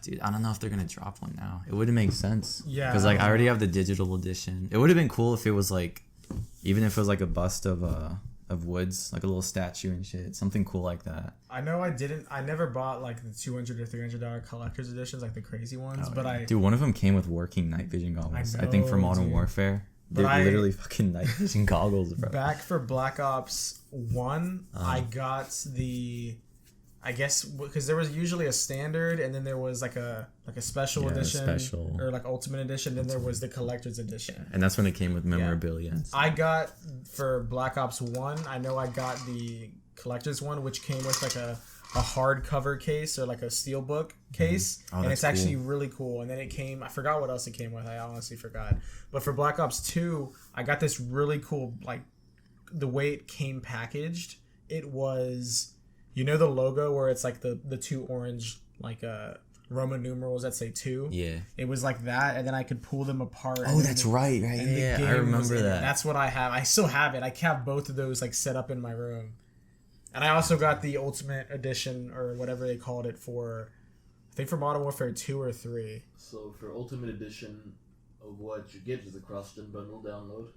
Dude, I don't know if they're gonna drop one now. It wouldn't make sense. Yeah. Because like I already have the digital edition. It would have been cool if it was like, even if it was like a bust of Woods, like a little statue and shit, something cool like that. I know I never bought like the $200 or $300 collector's editions, like the crazy ones. Dude, one of them came with working night vision goggles. I think for Modern Warfare. They're literally fucking night vision goggles, bro. Back for Black Ops 1, I got the, I guess because there was usually a standard and then there was like a special edition or like ultimate edition, then there was the collector's edition. Yeah. And that's when it came with memorabilia. Yeah. I got for Black Ops 1, I know I got the collector's one, which came with like a hardcover case or like a steelbook case, and it's actually really cool. And then it came, I forgot what else it came with. I honestly forgot. But for Black Ops 2, I got this really cool, like the way it came packaged. It was, you know, the logo where it's like the 2 orange like Roman numerals that say 2. Yeah. It was like that, and then I could pull them apart. Oh, that's right. Yeah, I remember that. That's what I have. I still have it. I have both of those like set up in my room. And I also got the Ultimate Edition or whatever they called it for, I think for Modern Warfare 2 or 3. So for Ultimate Edition, of what you get is a cross-gen bundle download,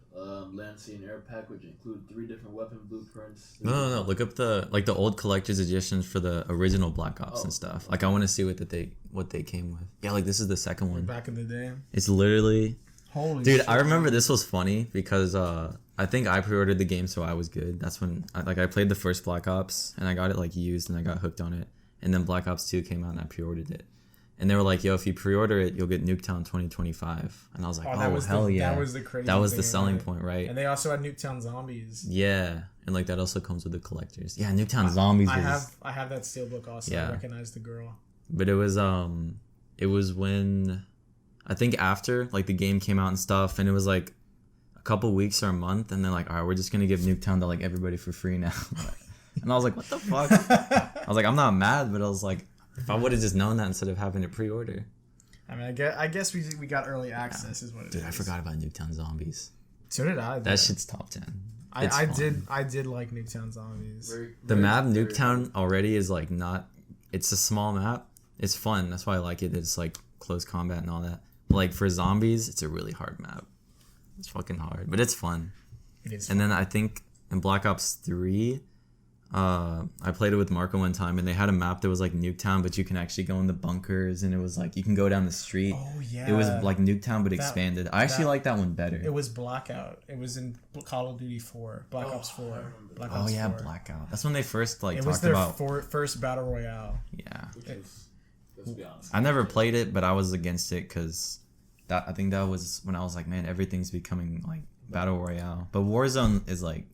Land, Sea, and Air Pack, which include 3 different weapon blueprints. No. Look up the old collector's editions for the original Black Ops and stuff. Like I want to see what they came with. Yeah, like this is the second one. Back in the day. It's literally. Holy dude, shit. I remember this was funny because I think I pre-ordered the game, so I was good. That's when I played the first Black Ops and I got it like used and I got hooked on it. And then Black Ops 2 came out and I pre-ordered it. And they were like, yo, if you pre-order it, you'll get Nuketown 2025. And I was like, hell yeah. That was the crazy That was the thing selling about it. point, right? And they also had Newtown Zombies. Yeah. And like that also comes with the collectors. Yeah, Newtown Zombies I have that steelbook also. Yeah. I recognize the girl. But it was when I think after like the game came out and stuff, and it was like a couple weeks or a month, and they're like, all right, we're just gonna give Nuketown to like everybody for free now. And I was like, what the fuck? I was like, I'm not mad, but I was like, if I would have just known that instead of having to pre-order. I mean, I guess we got early access is what it is. Dude, I forgot about Newtown Zombies. So did I. That shit's top 10. I did like Newtown Zombies. The map Nuketown already is like not. It's a small map. It's fun. That's why I like it. It's like close combat and all that. Like for zombies, it's a really hard map. It's fucking hard, but it's fun. It is. And then I think in Black Ops 3, I played it with Marco one time, and they had a map that was like Nuketown, but you can actually go in the bunkers, and it was like you can go down the street. Oh yeah. It was like Nuketown, but expanded. I actually like that one better. It was Blackout. It was in Call of Duty 4, Black Ops 4. Black Ops 4. Blackout. That's when they first like it talked was their about first battle royale. Yeah. Let's be honest. I never played it, but I was against it because I think that was when I was like, man, everything's becoming like battle royale. But Warzone is like.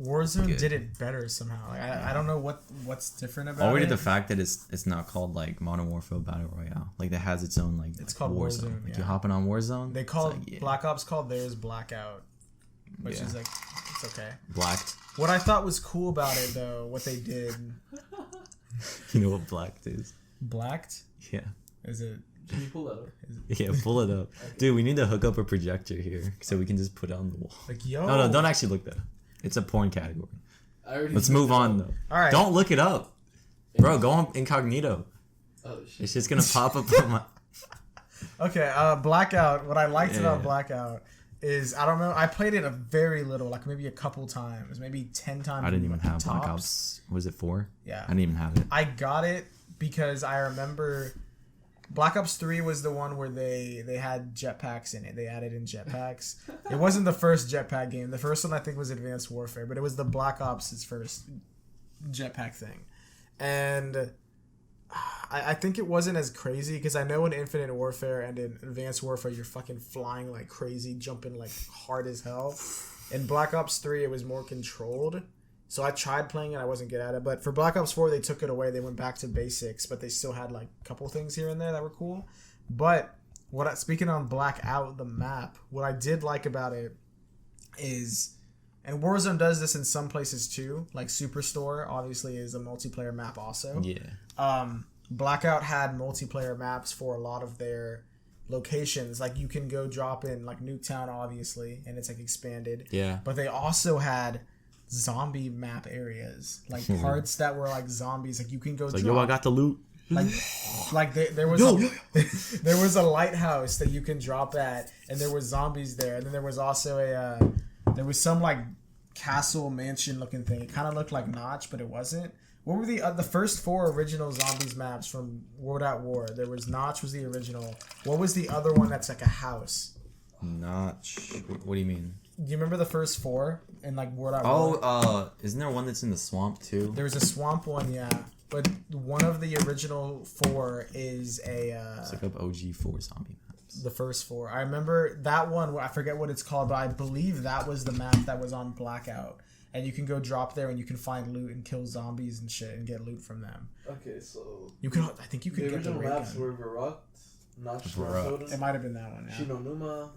Warzone good. did it better somehow. Like, I don't know what's different about Already it. the fact that it's not called like Modern Warfare Battle Royale. Like that has its own like. It's called Warzone. Like yeah. you're hopping on Warzone. They call like, yeah. Black Ops called theirs Blackout, which is like it's okay. Blacked. What I thought was cool about it though, what they did. You know what blacked is? Blacked? Yeah. Is it? Can you pull that up? Yeah, pull it up, dude. We need to hook up a projector here so we can just put it on the wall. Like yo. No, don't actually look that up. It's a porn category. Let's move on though. All right. Don't look it up, bro. Go on incognito. Oh shit. It's just gonna pop up on my. Okay, Blackout. What I liked about Blackout is I don't know. I played it a very little, like maybe a couple times, maybe 10 times. I didn't even have tops. Black Ops. Was it 4? Yeah. I didn't even have it. I got it because I remember Black Ops 3 was the one where they had jetpacks in it. They added in jetpacks. It wasn't the first jetpack game. The first one I think was Advanced Warfare, but it was the Black Ops' first jetpack thing. And I think it wasn't as crazy because I know in Infinite Warfare and in Advanced Warfare you're fucking flying like crazy, jumping like hard as hell. In Black Ops 3 it was more controlled. So I tried playing it, I wasn't good at it. But for Black Ops 4 they took it away. They went back to basics, but they still had like a couple things here and there that were cool. But speaking on Blackout, the map, what I did like about it is, and Warzone does this in some places too, like Superstore obviously is a multiplayer map also. Yeah. Blackout had multiplayer maps for a lot of their locations. Like you can go drop in like Newtown obviously, and it's like expanded. Yeah. But they also had zombie map areas, like parts that were like zombies. Like you can go. Like yo, I got the loot. Like there was there was a lighthouse that you can drop at, and there were zombies there. And then there was also there was some like castle mansion looking thing. It kind of looked like Notch, but it wasn't. What were the first 4 original zombies maps from World at War? There was Notch was the original. What was the other one that's like a house? Notch. What do you mean? Do you remember the first 4 in like World at War? Oh, isn't there one that's in the swamp too? There was a swamp one, yeah. But one of the original 4 is a. Let's look up OG 4 zombie maps. The first 4. I remember that one. I forget what it's called, but I believe that was the map that was on Blackout. And you can go drop there and you can find loot and kill zombies and shit and get loot from them. Okay, so you can. I think you could get the original ray maps gun. were Varrock, not Varrock. It might have been that one. Yeah. Shinonuma.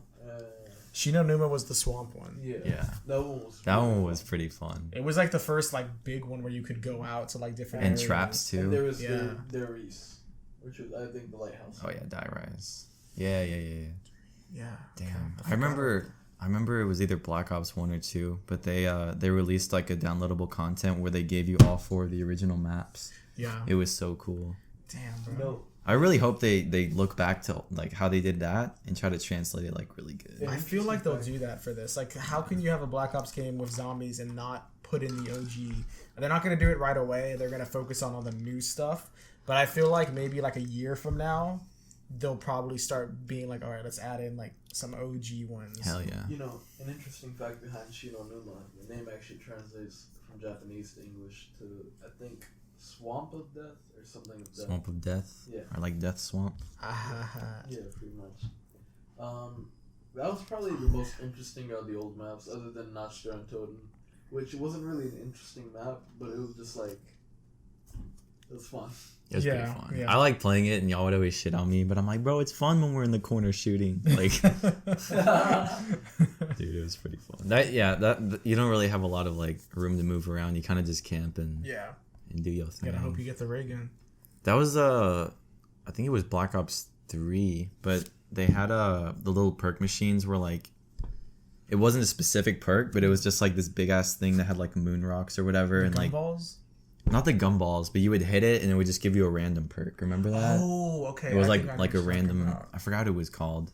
Shinonuma was the swamp one. Yeah. That one was pretty fun. It was like the first like big one where you could go out to like different areas. Traps too. And there was their East, which was I think the lighthouse. Oh yeah, Die Rise. Yeah. Yeah. Damn. I remember it was either Black Ops 1 or 2, but they released like a downloadable content where they gave you all 4 of the original maps. Yeah. It was so cool. Damn, bro. No. I really hope they look back to like how they did that and try to translate it like really good. I feel like they'll do that for this. Like, how can you have a Black Ops game with zombies and not put in the OG? They're not going to do it right away. They're going to focus on all the new stuff. But I feel like maybe like a year from now, they'll probably start being like, all right, let's add in like some OG ones. Hell yeah. You know, an interesting fact behind Shinonuma, the name actually translates from Japanese to English to, I think, Swamp of Death or something of Death. Swamp of Death. Yeah. Or like Death Swamp. Yeah, pretty much. That was probably the most interesting of the old maps, other than Notchster and Totem, which wasn't really an interesting map, but it was just like, it was fun. It was Yeah, pretty fun. yeah. I like playing it, and y'all would always shit on me, but I'm like, bro, it's fun when we're in the corner shooting. Like, dude, it was pretty fun. That you don't really have a lot of like room to move around. You kind of just camp and Yeah. do your thing. Gotta hope you get the ray gun. That was I think it was Black Ops 3, but they had the little perk machines were like, it wasn't a specific perk, but it was just like this big ass thing that had like moon rocks or whatever, and like balls. not the gumballs, but you would hit it and it would just give you a random perk. Remember that? Oh, okay. It was I think I know like what a you're talking random. about. I forgot what it was called.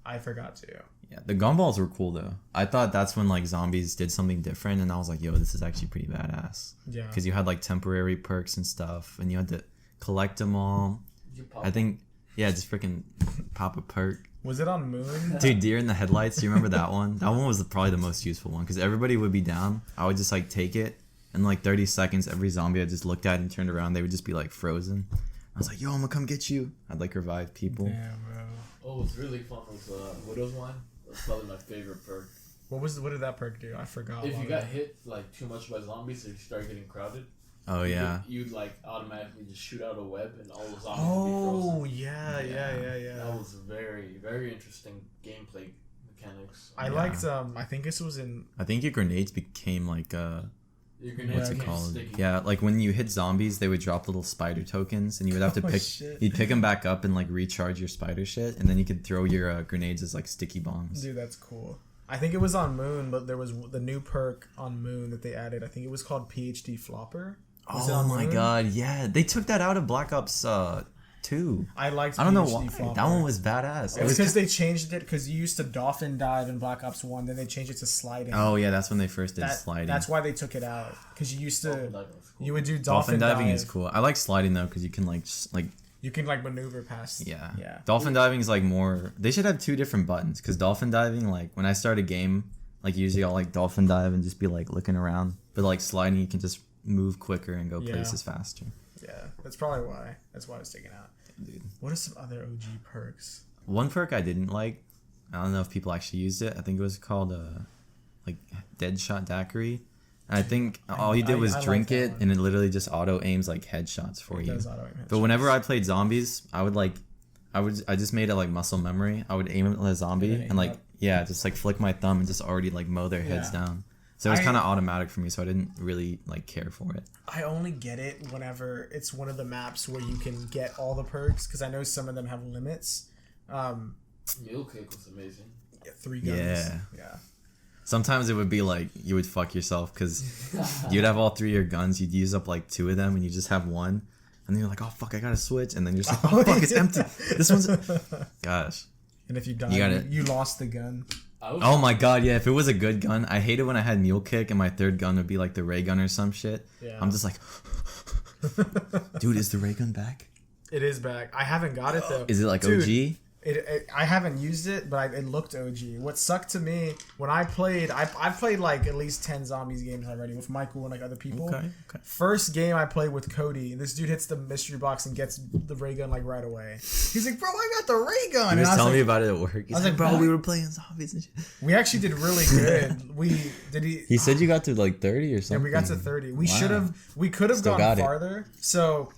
I forgot to. Yeah, the gumballs were cool though. I thought that's when like zombies did something different, and I was like, yo, this is actually pretty badass. Yeah. Because you had like temporary perks and stuff, and you had to collect them all. I think, yeah, just freaking pop a perk. Was it on Moon? Dude, deer in the headlights. Do you remember that one? That one was probably the most useful one because everybody would be down. I would just like take it, and like 30 seconds, every zombie I just looked at and turned around, they would just be like frozen. I was like, yo, I'm gonna come get you. I'd like revive people. Yeah, bro. Oh, what's really fun was Widow's Wine. That's probably my favorite perk. What did that perk do? I forgot. If you got hit like too much by zombies, or you start getting crowded. Oh yeah. You'd like automatically just shoot out a web, and all the zombies would be frozen. Oh yeah. That was very, very interesting gameplay mechanics. I liked. I think this was in. I think your grenades became like Your grenades what's it became called? sticky. Yeah, like when you hit zombies, they would drop little spider tokens, and you would have to Oh, pick. shit. You'd pick them back up and like recharge your spider shit, and then you could throw your grenades as like sticky bombs. Dude, that's cool. I think it was on Moon, but there was the new perk on Moon that they added. I think it was called PhD Flopper. Was it Oh on my Moon? god, yeah, they took that out of Black Ops 2. I liked. I don't know PhD why. Flopper. That one was badass. It was because they changed it because you used to dolphin dive in Black Ops 1, then they changed it to sliding. Oh yeah, that's when they first did That- sliding. That's why they took it out because you used Dolphin to. diving was cool. You would do Dolphin diving dive. is cool. I like sliding though because you can like You can like maneuver past. yeah. Yeah. Dolphin diving is like more. They should have two different buttons because dolphin diving, like when I start a game, like usually I'll like dolphin dive and just be like looking around, but like sliding you can just move quicker and go Yeah. places faster. Yeah, that's probably why. That's why it's taken out. Dude. What are some other OG perks? One perk I didn't like, I don't know if people actually used it. I think it was called like Deadshot Daiquiri. And I think all you did was I like drink that it, one. and it literally just auto aims like headshots for It you. does auto-aim But headshots. whenever I played zombies, I just made it like muscle memory. I would aim at a zombie And then and like aim up. yeah, just like flick my thumb and just already like mow their heads Yeah. down. So it was I- kind of automatic for me, so I didn't really like care for it. I only get it whenever it's one of the maps where you can get all the perks because I know some of them have limits. Mule Kick was amazing. 3 guns. Yeah. Sometimes it would be like you would fuck yourself because you'd have all 3 of your guns, you'd use up like 2 of them, and you just have one, and then you're like, oh fuck, I gotta switch, and then you're just like, oh fuck, it's empty. This one's gosh. And if you die, You you, gotta- lost the gun. Oh my god, yeah, if it was a good gun, I hated when I had mule kick and my third gun would be like the ray gun or some shit. Yeah. I'm just like, dude, is the ray gun back? It is back. I haven't got it though. Is it like Dude, OG? I haven't used it, but it looked OG. What sucked to me when I played, I've played like at least 10 zombies games already with Michael and like other people. Okay. First game I played with Cody, this dude hits the mystery box and gets the ray gun like right away. He's like, bro, I got the ray gun. He was And I telling like, me about it at work. He's was like, like, bro, what? we were playing zombies and shit. we actually did really good. He said you got to like 30 or Yeah, something. we got to 30. We Wow. could have Still gone got it. farther. So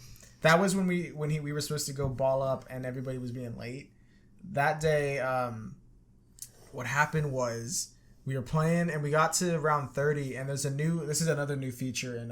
that was when we were supposed to go ball up and everybody was being late. That day, what happened was we were playing and we got to round 30 and this is another new feature in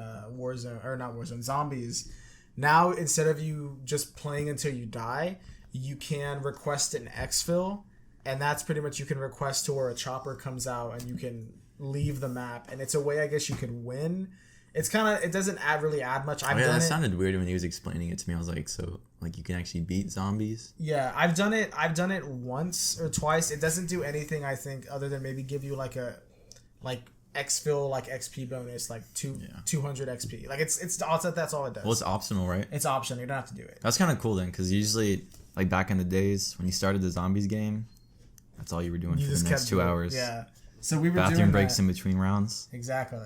Zombies. Now, instead of you just playing until you die, you can request an exfil, and that's pretty much you can request to where a chopper comes out and you can leave the map, and it's a way I guess you could win. It's it doesn't really add much. I've done that it. sounded weird when he was explaining it to me. I was like, so like you can actually beat zombies? Yeah, I've done it once or twice. It doesn't do anything, I think, other than maybe give you like a exfil like XP bonus, like 200 XP. Like that's all it does. Well, it's optional, right? It's optional. You don't have to do it. That's kind of cool then, because usually, like back in the days when you started the zombies game, that's all you were doing You for just the next kept 2 doing- hours. Yeah. So we were Bathroom doing breaks that. in between rounds. Exactly.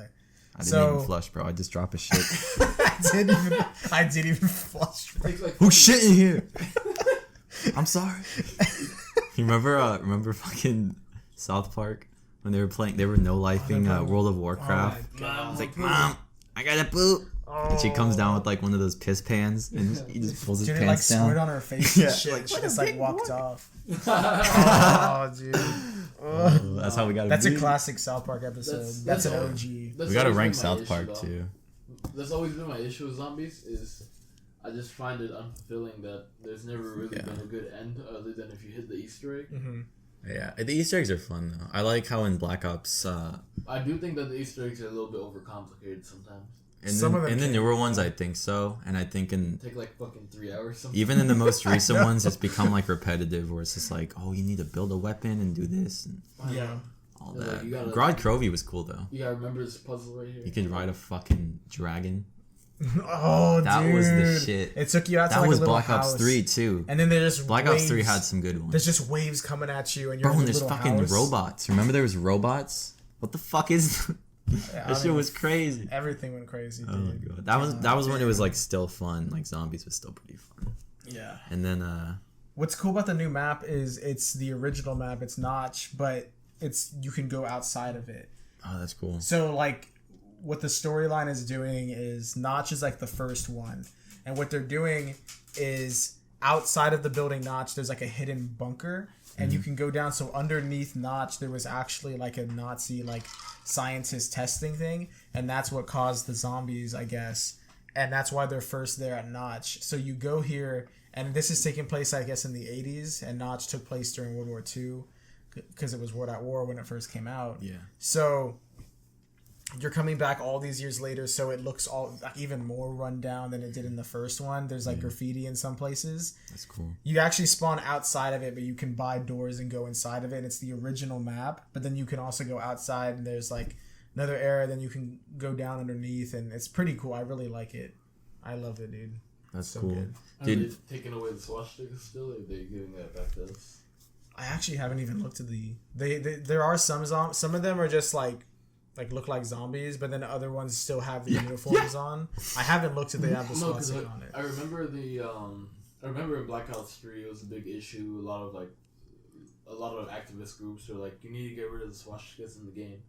I didn't even flush, bro. I just drop a shit. I didn't even flush. Who's shit in here? I'm sorry. You remember fucking South Park when they were no-lifing World of Warcraft? It's like, Mom, I gotta poop. And she comes down with like one of those piss pans and he just pulls his pants down. Squirt on her face and shit. Like, she just like walked off. Oh, dude. That's how we got. That's a classic South Park episode. That's an OG. We gotta rank South Park too. That's always been my issue with zombies. Is I just find it unfulfilling that there's never really been a good end other than if you hit the Easter egg. Mm-hmm. Yeah, the Easter eggs are fun though. I like how in Black Ops. I do think that the Easter eggs are a little bit overcomplicated sometimes. In the newer ones, I think so, and I think take like fucking 3 hours. Sometimes. Even in the most recent ones, it's become like repetitive, where it's just like, oh, you need to build a weapon and do this, and all that. Like, Grodd Crovey was cool though. You gotta remember this puzzle right here. You could ride a fucking dragon. Oh, that dude. was the shit. It took you out to that like was a little Black house. Ops 3 too. And then there's Black Ops 3 had some good ones. There's just waves coming at you, and you're in there's little fucking house. robots. Remember there was robots? What the fuck is? That shit was crazy. Everything went crazy, dude. Oh my god. That was when it was like still fun. Like zombies was still pretty fun. Yeah. And then what's cool about the new map is it's the original map. It's Notch, but you can go outside of it. Oh, that's cool. So like what the storyline is doing is Notch is like the first one. And what they're doing is outside of the building Notch, there's like a hidden bunker. And you can go down. So underneath Notch, there was actually like a Nazi like scientist testing thing, and that's what caused the zombies, I guess. And that's why they're first there at Notch. So you go here, and this is taking place, I guess, in the 80s, and Notch took place during World War II because it was World at War when it first came out. Yeah. So you're coming back all these years later, so it looks all even more run down than it did in the first one. There's like graffiti in some places. That's cool. You actually spawn outside of it, but you can buy doors and go inside of it. And it's the original map, but then you can also go outside and there's like another area. Then you can go down underneath, and it's pretty cool. I really like it. I love it, dude. That's so cool. Good. Are they taking away the swastikas still, or are they giving that back to us? I actually haven't even looked at there are some of them are just like look like zombies, but then the other ones still have the uniforms on. I haven't looked if they have the swastika on it. I remember in Black Ops 3 it was a big issue. A lot of activist groups were like, you need to get rid of the swastikas in the game.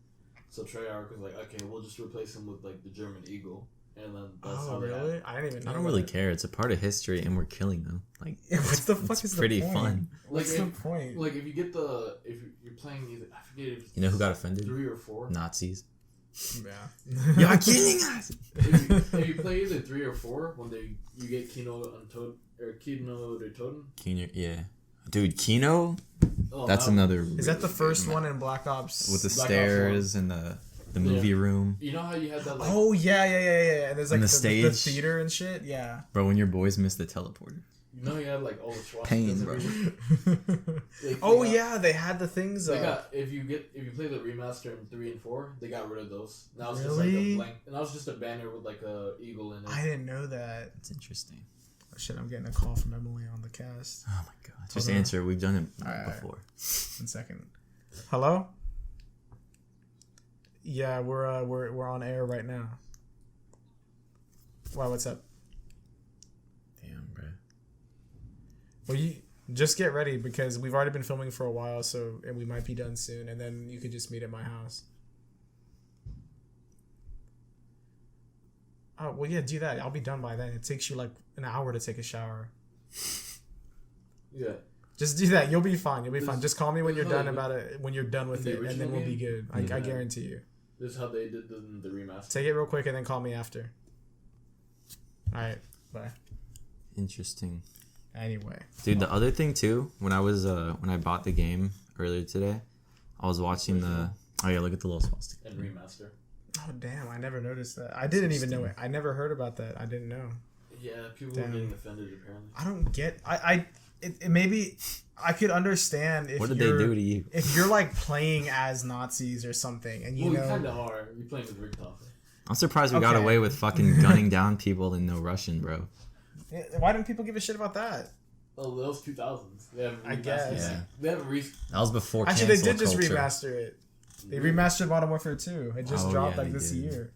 So Treyarch was like, okay, we'll just replace them with like the German eagle. And then that's how really? I didn't even know. I don't really care. It's a part of history, and we're killing them. Like, what the fuck is pretty the point? fun. What's the point? Like, if you're playing either, I forget if you know who got offended? 3 or 4 Nazis. Yeah. You're killing us. If you play either 3 or 4, when you get Kino de Toten. Kino, yeah. Dude, Kino? That's another. Is that the first one in Black Ops? With the stairs and the movie room. You know how you had that like... Oh, yeah. And there's like the stage. The theater and shit, yeah. Bro, when your boys missed the teleporter. You know you had like all the swastikas. Pain, bro. Yeah, they had the things. They got if you play the remaster in 3 and 4, they got rid of those. Now it's just like Really? a blank, and that was just a banner with like a eagle in it. I didn't know that. That's interesting. Oh, shit, I'm getting a call from Emily on the cast. Oh my god. Just answer. We've done it before. 1 second. Hello? Yeah, we're on air right now. Wow, what's up? Damn, bro. Well, you just get ready because we've already been filming for a while, and we might be done soon, and then you could just meet at my house. Oh, well, yeah, do that. I'll be done by then. It takes you like an hour to take a shower. Yeah. Just do that. You'll be fine. You'll be fine. Just call me when you're done when you're done with it, and then we'll be good. I guarantee you. This is how they did the remaster. Take it real quick and then call me after. All right. Bye. Interesting. Anyway. Dude, the other thing too, when I bought the game earlier today, I was watching look at the little swastika. And remaster. Oh, damn. I never noticed that. I didn't even know it. I never heard about that. I didn't know. Yeah, people were getting offended apparently. I don't get... It maybe... I could understand if what did they do to you? If you're like playing as Nazis or something, and you kind of are. You're playing with Richtofen. I'm surprised we got away with fucking gunning down people in no Russian, bro. Why didn't people give a shit about that? Oh, those 2000s. They haven't I guess. Yeah. They haven't That was before. Actually, they did culture. just remaster it. They remastered Modern Warfare 2. It just dropped yeah, this year.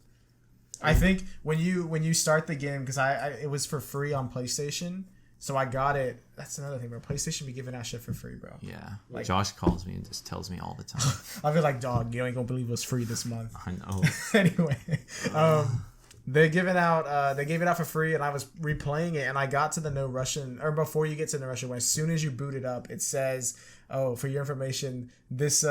I think when you start the game, because it was for free on PlayStation, so I got it. That's another thing, bro. PlayStation be giving that shit for free, bro. Yeah. Like, Josh calls me and just tells me all the time. I'll be like, dog, you ain't gonna believe it was free this month. I know. Anyway, they gave it out for free, and I was replaying it, and I got to the no Russian, or before you get to the Russian one, as soon as you boot it up, it says, "Oh, for your information, this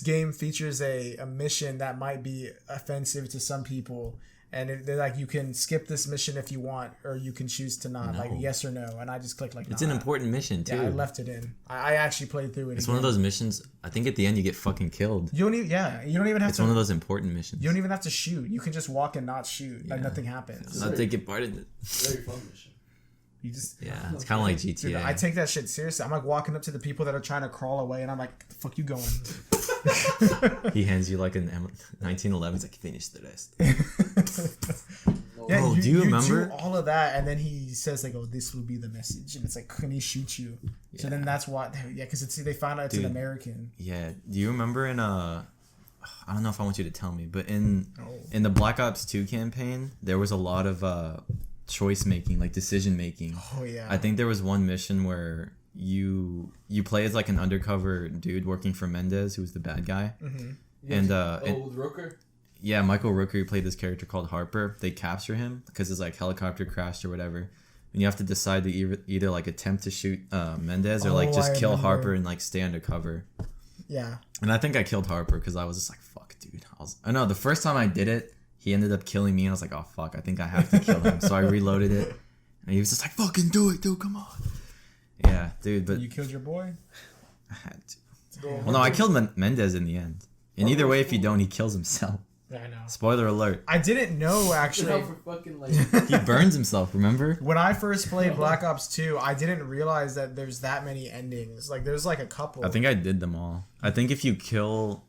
game features a mission that might be offensive to some people." And they're like, you can skip this mission if you want, or you can choose to not, like yes or no. And I just clicked like, it's an important mission too. Yeah, I left it in. I actually played through it. It's one of those missions. I think at the end you get fucking killed. You don't even have It's one of those important missions. You don't even have to shoot. You can just walk and not shoot. Like nothing happens. Not taking part in it. Very fun mission. You just it's kind of like GTA. Dude, I take that shit seriously. I'm like walking up to the people that are trying to crawl away, and I'm like, "The fuck you going?" He hands you like an 1911. He's like, "Finish the rest." Yeah, Bro, do you remember do all of that? And then he says, "Like, oh, this will be the message," and it's like, "Can he shoot you?" Yeah. So then that's why, because they found out it's an American. Yeah. Do you remember in I don't know if I want you to tell me, but in the Black Ops 2 campaign, there was a lot of choice making, like decision making. Oh yeah. I think there was one mission where you play as like an undercover dude working for Mendez, who was the bad guy. Mm-hmm. And Rooker? Yeah, Michael Rooker, who played this character called Harper. They capture him because his like helicopter crashed or whatever. And you have to decide to either like attempt to shoot Mendez or like just kill Harper and like stay undercover. Yeah. And I think I killed Harper because I was just like, fuck, dude. I know the first time I did it, he ended up killing me, and I was like, oh fuck, I think I have to kill him. So I reloaded it, and he was just like, fucking do it, dude, come on. Yeah, dude, but you killed your boy? I had to. Well, no, I killed Mendez in the end. And either way, if you don't, he kills himself. Yeah, I know. Spoiler alert. I didn't know, actually. He burns himself, remember? When I first played Black Ops 2, I didn't realize that there's that many endings. Like, there's like a couple. I think I did them all. I think if you kill...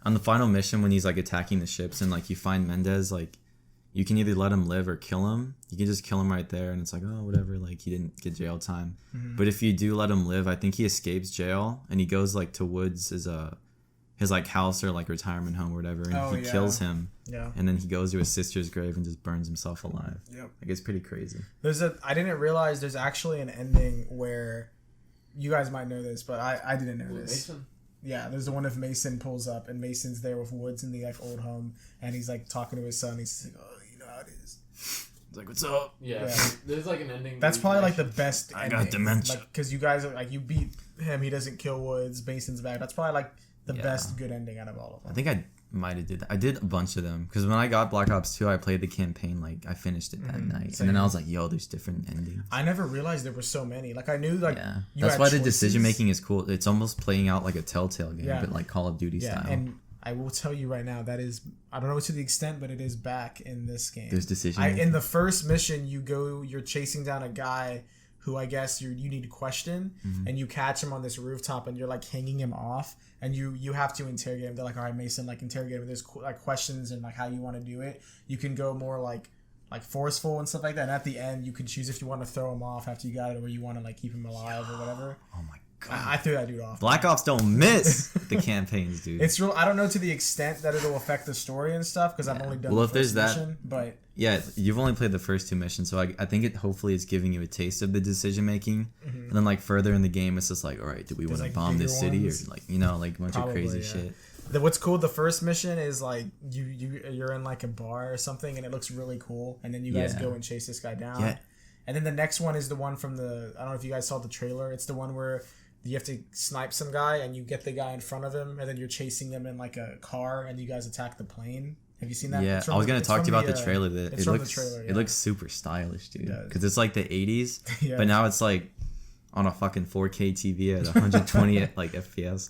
On the final mission, when he's like attacking the ships and like you find Mendez, like you can either let him live or kill him. You can just kill him right there, and it's like, oh, whatever, like he didn't get jail time. Mm-hmm. But if you do let him live, I think he escapes jail and he goes like to Woods' his like house or like retirement home or whatever, and he kills him. Yeah. And then he goes to his sister's grave and just burns himself alive. Yep. Like it's pretty crazy. I didn't realize there's actually an ending where you guys might know this, but I didn't know this. Mason? Yeah, there's the one if Mason pulls up and Mason's there with Woods in the like old home, and he's like talking to his son. He's like, "Oh, you know how it is." It's like, what's up? Yeah. There's like an ending. That's probably like the best. I got dementia. Like, because you guys are like, you beat him, he doesn't kill Woods. Mason's back. That's probably like the best good ending out of all of them. I think I might have did that. I did a bunch of them because when I got Black Ops 2, I played the campaign, like I finished it that night. Same. And then I was like, yo, there's different endings. I never realized there were so many. Like I knew like that's why the decision making is cool. It's almost playing out like a Telltale game, but like Call of Duty style. And I will tell you right now, that is, I don't know to the extent, but it is back in this game. There's decision in the first mission, you're chasing down a guy who I guess you need to question, and you catch him on this rooftop, and you're like hanging him off, and you have to interrogate him. They're like, all right, Mason, like interrogate him. There's like questions and like how you want to do it. You can go more like forceful and stuff like that. And at the end, you can choose if you want to throw him off after you got it, or you want to like keep him alive or whatever. Oh my god, I threw that dude off. Black Ops don't miss the campaigns, dude. It's real. I don't know to the extent that it'll affect the story and stuff because I've only done the first mission, but yeah, you've only played the first two missions, so I think it hopefully is giving you a taste of the decision making, and then like further in the game, it's just like, all right, do we want to bomb this city or like like a bunch of crazy shit. What's cool, the first mission is like you're in like a bar or something, and it looks really cool, and then you guys go and chase this guy down. Yeah. And then the next one is the one from I don't know if you guys saw the trailer. It's the one where you have to snipe some guy, and you get the guy in front of him, and then you're chasing them in like a car, and you guys attack the plane. Have you seen that? Yeah, I was gonna talk to you about the trailer. It looks it looks super stylish, dude. Because it's like the 80s, but now it's like on a fucking 4K TV at 120 like FPS.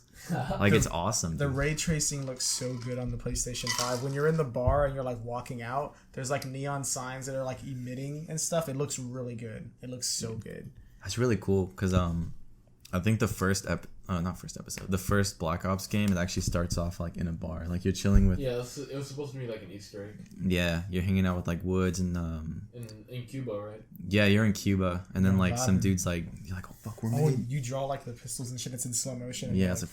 Like it's awesome. The ray tracing looks so good on the PlayStation 5. When you're in the bar and you're like walking out, there's like neon signs that are like emitting and stuff. It looks really good. It looks so good. That's really cool because I think the first the first Black Ops game, it actually starts off like in a bar, like you're chilling with. Yeah, it was supposed to be like an Easter egg. Yeah, you're hanging out with like Woods and in Cuba, right? Yeah, you're in Cuba, and then like some dude's like, you're like, oh fuck, we're made. You draw like the pistols and shit. It's in slow motion. Yeah, it's like,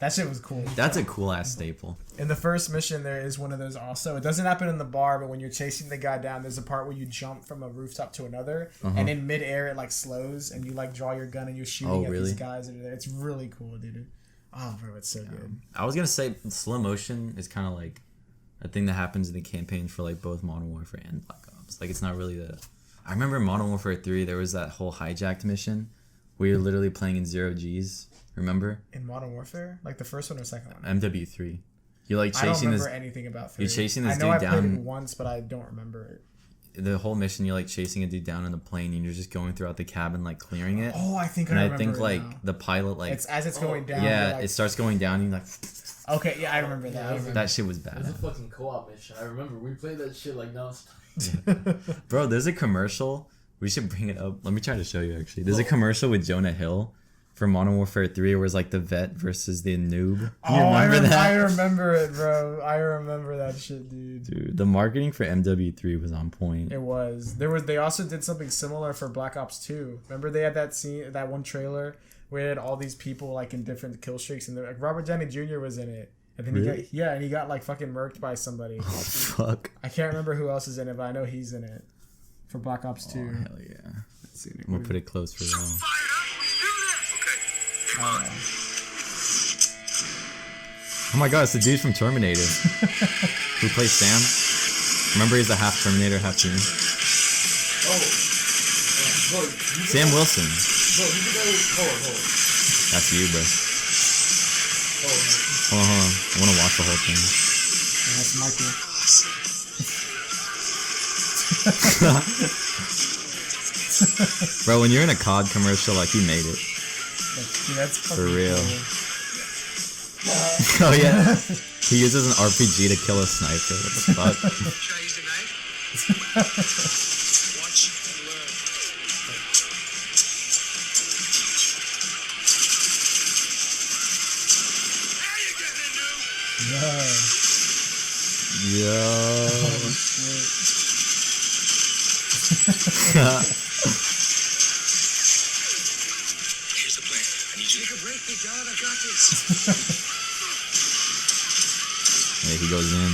That shit was cool. That's a cool ass staple. In the first mission, there is one of those also. It doesn't happen in the bar, but when you're chasing the guy down, there's a part where you jump from a rooftop to another, and in midair it like slows, and you like draw your gun and you're shooting at these guys over there. It's really cool, dude. Oh, bro, it's so good. I was gonna say slow motion is kind of like a thing that happens in the campaign for like both Modern Warfare and Black Ops. Like it's not really the. I remember in Modern Warfare 3 there was that whole hijacked mission where you're literally playing in 0 Gs. Remember? In Modern Warfare, like the first one or second one? MW3. You're like chasing I don't remember this. Anything about 3. You're chasing this dude down. I know I played it once, but I don't remember it. The whole mission, you're like chasing a dude down in the plane, and you're just going throughout the cabin, like clearing it. Oh, I think and I remember. And I think it like now. the pilot, like it's as it's going down. Yeah, like, it starts going down, and you're like. Okay, yeah, I remember that. That shit was bad. It was a fucking co-op mission. I remember we played that shit like nonstop. Bro, there's a commercial. We should bring it up. Let me try to show you. Actually, there's a commercial with Jonah Hill for Modern Warfare 3 where it's like the vet versus the noob. You remember that? I remember it, bro. I remember that shit, dude. Dude, the marketing for MW3 was on point. It was. They also did something similar for Black Ops 2. Remember they had that scene, that one trailer where they had all these people like in different kill streaks, and like Robert Downey Jr. was in it. And then he got like fucking murked by somebody. Oh fuck! I can't remember who else is in it, but I know he's in it for Black Ops 2. Oh hell yeah! Let's see. I'm gonna put it close for real. Oh my god, it's the dude from Terminator who plays Sam. Remember, he's a half Terminator, half human. Sam Wilson. That's you, bro. Hold on. I want to watch the whole thing. That's Michael. Bro, when you're in a COD commercial, like, you made it. That's for real. Cool. Oh, yeah. He uses an RPG to kill a sniper. What the fuck? Should I use the knife? Watch and learn. How you getting it, dude? Yo. Oh, shit. Here's the plan. I need you to take a break, big dog. I got this. Hey, he goes in.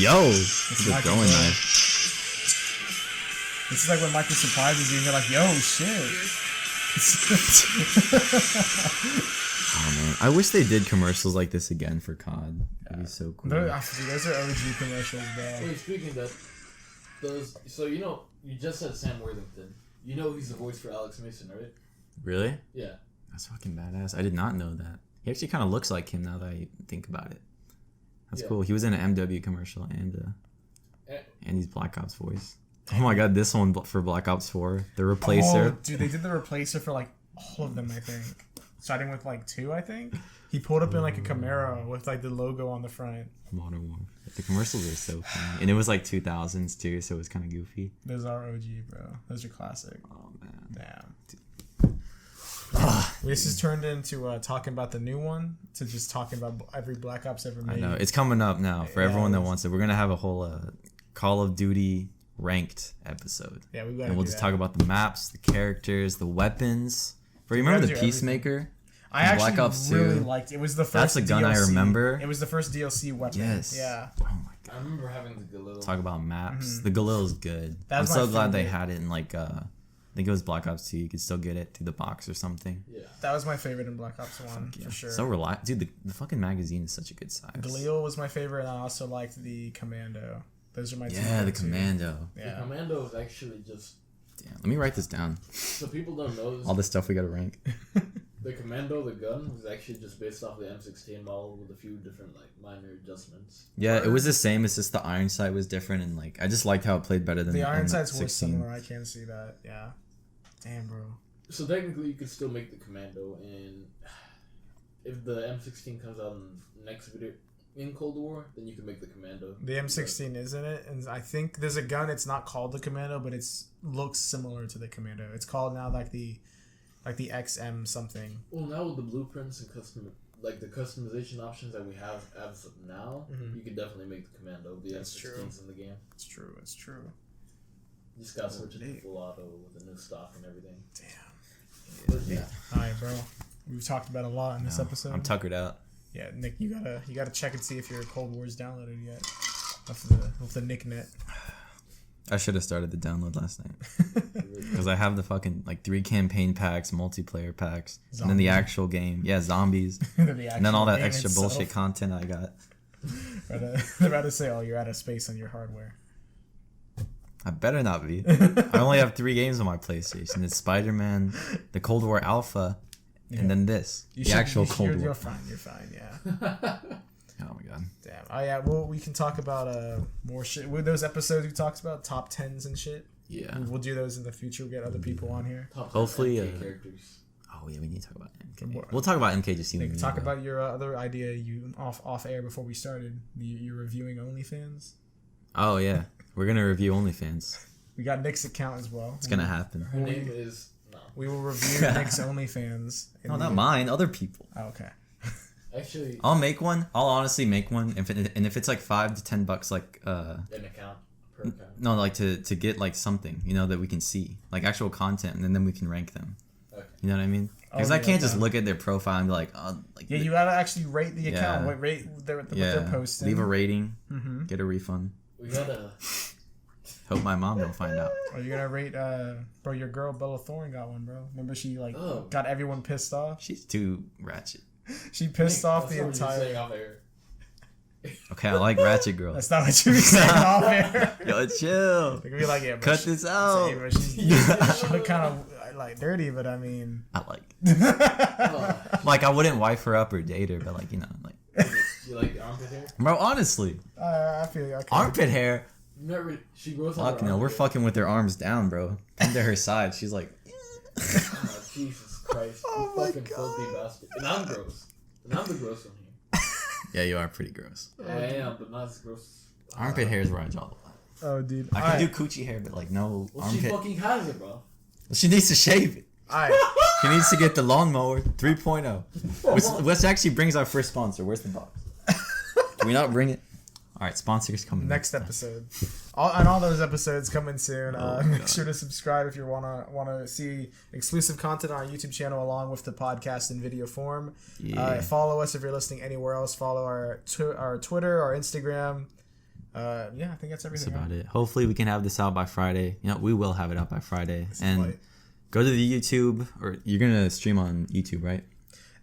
Yo! It's a throwing knife. This is like when Michael surprises you and you're like, yo, shit. Oh man, I wish they did commercials like this again for COD. That'd be so cool. Those are OG commercials, bro. Wait, speaking of that, so you know, you just said Sam Worthington. You know he's the voice for Alex Mason, right? Really? Yeah. That's fucking badass. I did not know that. He actually kind of looks like him now that I think about it. That's cool. He was in an MW commercial and he's Black Ops voice. Oh my god, this one for Black Ops 4, the Replacer. Oh, dude, they did the Replacer for like all of them, I think. Starting with like 2, I think. He pulled up in like a Camaro with like the logo on the front. Modern Warfare. The commercials are so funny. And it was like 2000s too, so it was kind of goofy. Those are OG, bro. Those are classic. Oh man. Damn. This has turned into talking about the new one to just talking about every Black Ops ever made. I know. It's coming up now for everyone that wants it. We're going to have a whole Call of Duty ranked episode. Yeah, we got. And we'll just talk about the maps, the characters, the weapons. Bro, you remember the Peacemaker? I actually Black Ops 2? really liked it. It was the first That's a gun DLC. I remember. It was the first DLC weapon. Yes. Yeah. Oh my god. I remember having the Galil. Talk about maps. The Galil's good. I'm That's so my glad they favorite. had it in like I think it was Black Ops 2. You could still get it through the box or something. Yeah. That was my favorite in Black Ops 1, for sure. So dude, the fucking magazine is such a good size. Galil was my favorite, and I also liked the Commando. Those are my two. Yeah, the favorite, too. Commando. Yeah. The Commando is actually just. Damn, let me write this down. So people don't know this. All the stuff we gotta rank. The Commando, the gun, was actually just based off the M16 model with a few different like minor adjustments. Yeah, it was the same. It's just the iron sight was different, and like I just liked how it played better than The iron sights were 16. similar. I can see that. Yeah. Damn, bro. So technically, you could still make the Commando, and if the M16 comes out in next video in Cold War, then you can make the Commando. The M16 is in it, and I think there's a gun. It's not called the Commando, but it's looks similar to the Commando. It's called now like the XM something. Well, now with the blueprints and the customization options that we have as of now, you could definitely make the Commando. The That's true. M16's in the game. It's true. It's true. You just gotta switch it to full auto with the new stock and everything. Damn. But yeah. All right, bro. we've talked about a lot in this episode. I'm tuckered out. Yeah, Nick, you gotta check and see if your Cold War's downloaded yet. Off the Nicknet. I should have started the download last night. Because I have the fucking, 3 campaign packs, multiplayer packs, and then the actual game. Yeah, zombies. and then all that extra bullshit content I got. They're about to say, oh, you're out of space on your hardware. I better not be. I only have 3 games on my PlayStation. It's Spider-Man, the Cold War Alpha, and then this. Actual Cold War. You're fine, yeah. Oh my god. Damn. Oh yeah, well, we can talk about more shit. With those episodes we talked about, top 10s and shit. Yeah. We'll do those in the future. We'll get other people on here. Hopefully, characters. Oh yeah, we need to talk about MK. We'll talk about MK just you talk about your other idea you off air before we started. You're reviewing OnlyFans. Oh yeah, we're gonna review OnlyFans. We got Nick's account as well. It's gonna happen. Her name is no. We will review Nick's OnlyFans. No, not mine. Other people. Oh, okay. Actually, I'll make one. I'll honestly make one. If it's like $5 to $10, an account per account. No, to get something that we can see, actual content, and then we can rank them. Okay. You know what I mean? Because I can't just look at their profile and be like, oh, yeah, you gotta actually rate the account. What they're posting. Leave a rating. Mm-hmm. Get a refund. We gotta. Hope my mom don't find out. Are you gonna rate? Bro, your girl Bella Thorne got one, bro. Remember she got everyone pissed off. She's too ratchet. She pissed off the entire. Okay, I like ratchet girls. That's not what you were saying off air. Yo, chill. They could be like, yeah, cut this out. She look kind of dirty, but I mean, I like. I wouldn't wife her up or date her, but You like armpit hair? Bro, honestly, I feel okay. Armpit hair. Never. She grows. Fuck no, we're fucking with her arms down, bro. Into her side, she's like. Oh, Jesus Christ! You fucking filthy bastard. And I'm gross. And I'm the gross one here. Yeah, you are pretty gross. Yeah, I am, but not as gross. Armpit hair is where I draw the line. Oh, dude. I can do coochie hair, but no armpit. She fucking has it, bro. Well, she needs to shave it. Alright. She needs to get the lawnmower 3.0. Which actually brings our first sponsor. Where's the box? Can we not bring it? Alright, sponsors coming next episode. All those episodes coming soon. Make sure to subscribe if you wanna see exclusive content on our YouTube channel along with the podcast in video form. Yeah. Follow us if you're listening anywhere else. Follow our Twitter, our Instagram. I think that's everything. That's about it. Hopefully we can have this out by Friday. We will have it out by Friday. And go to the YouTube, or you're gonna stream on YouTube, right?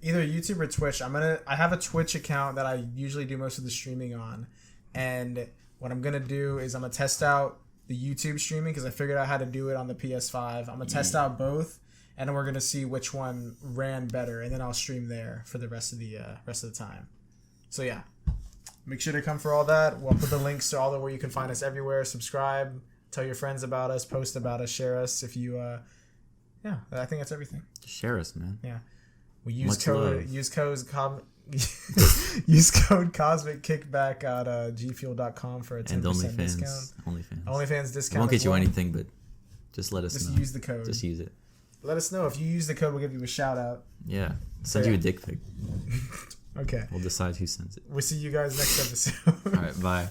Either YouTube or Twitch. I have a Twitch account that I usually do most of the streaming on. And what I'm going to do is I'm going to test out the YouTube streaming because I figured out how to do it on the PS5. I'm going to test out both, and then we're going to see which one ran better, and then I'll stream there for the rest of the time. So, yeah. Make sure to come for all that. We'll put the links to all where you can find us everywhere. Subscribe. Tell your friends about us. Post about us. Share us if you... I think that's everything. Share us, man. Yeah. We use code Cosmic Kickback at gfuel.com for a 10% discount. OnlyFans discount. It won't get you anything, but just let us know. Just use the code. Just use it. Let us know. If you use the code, we'll give you a shout out. Yeah. Send you a dick pic. Okay. We'll decide who sends it. We'll see you guys next episode. All right. Bye.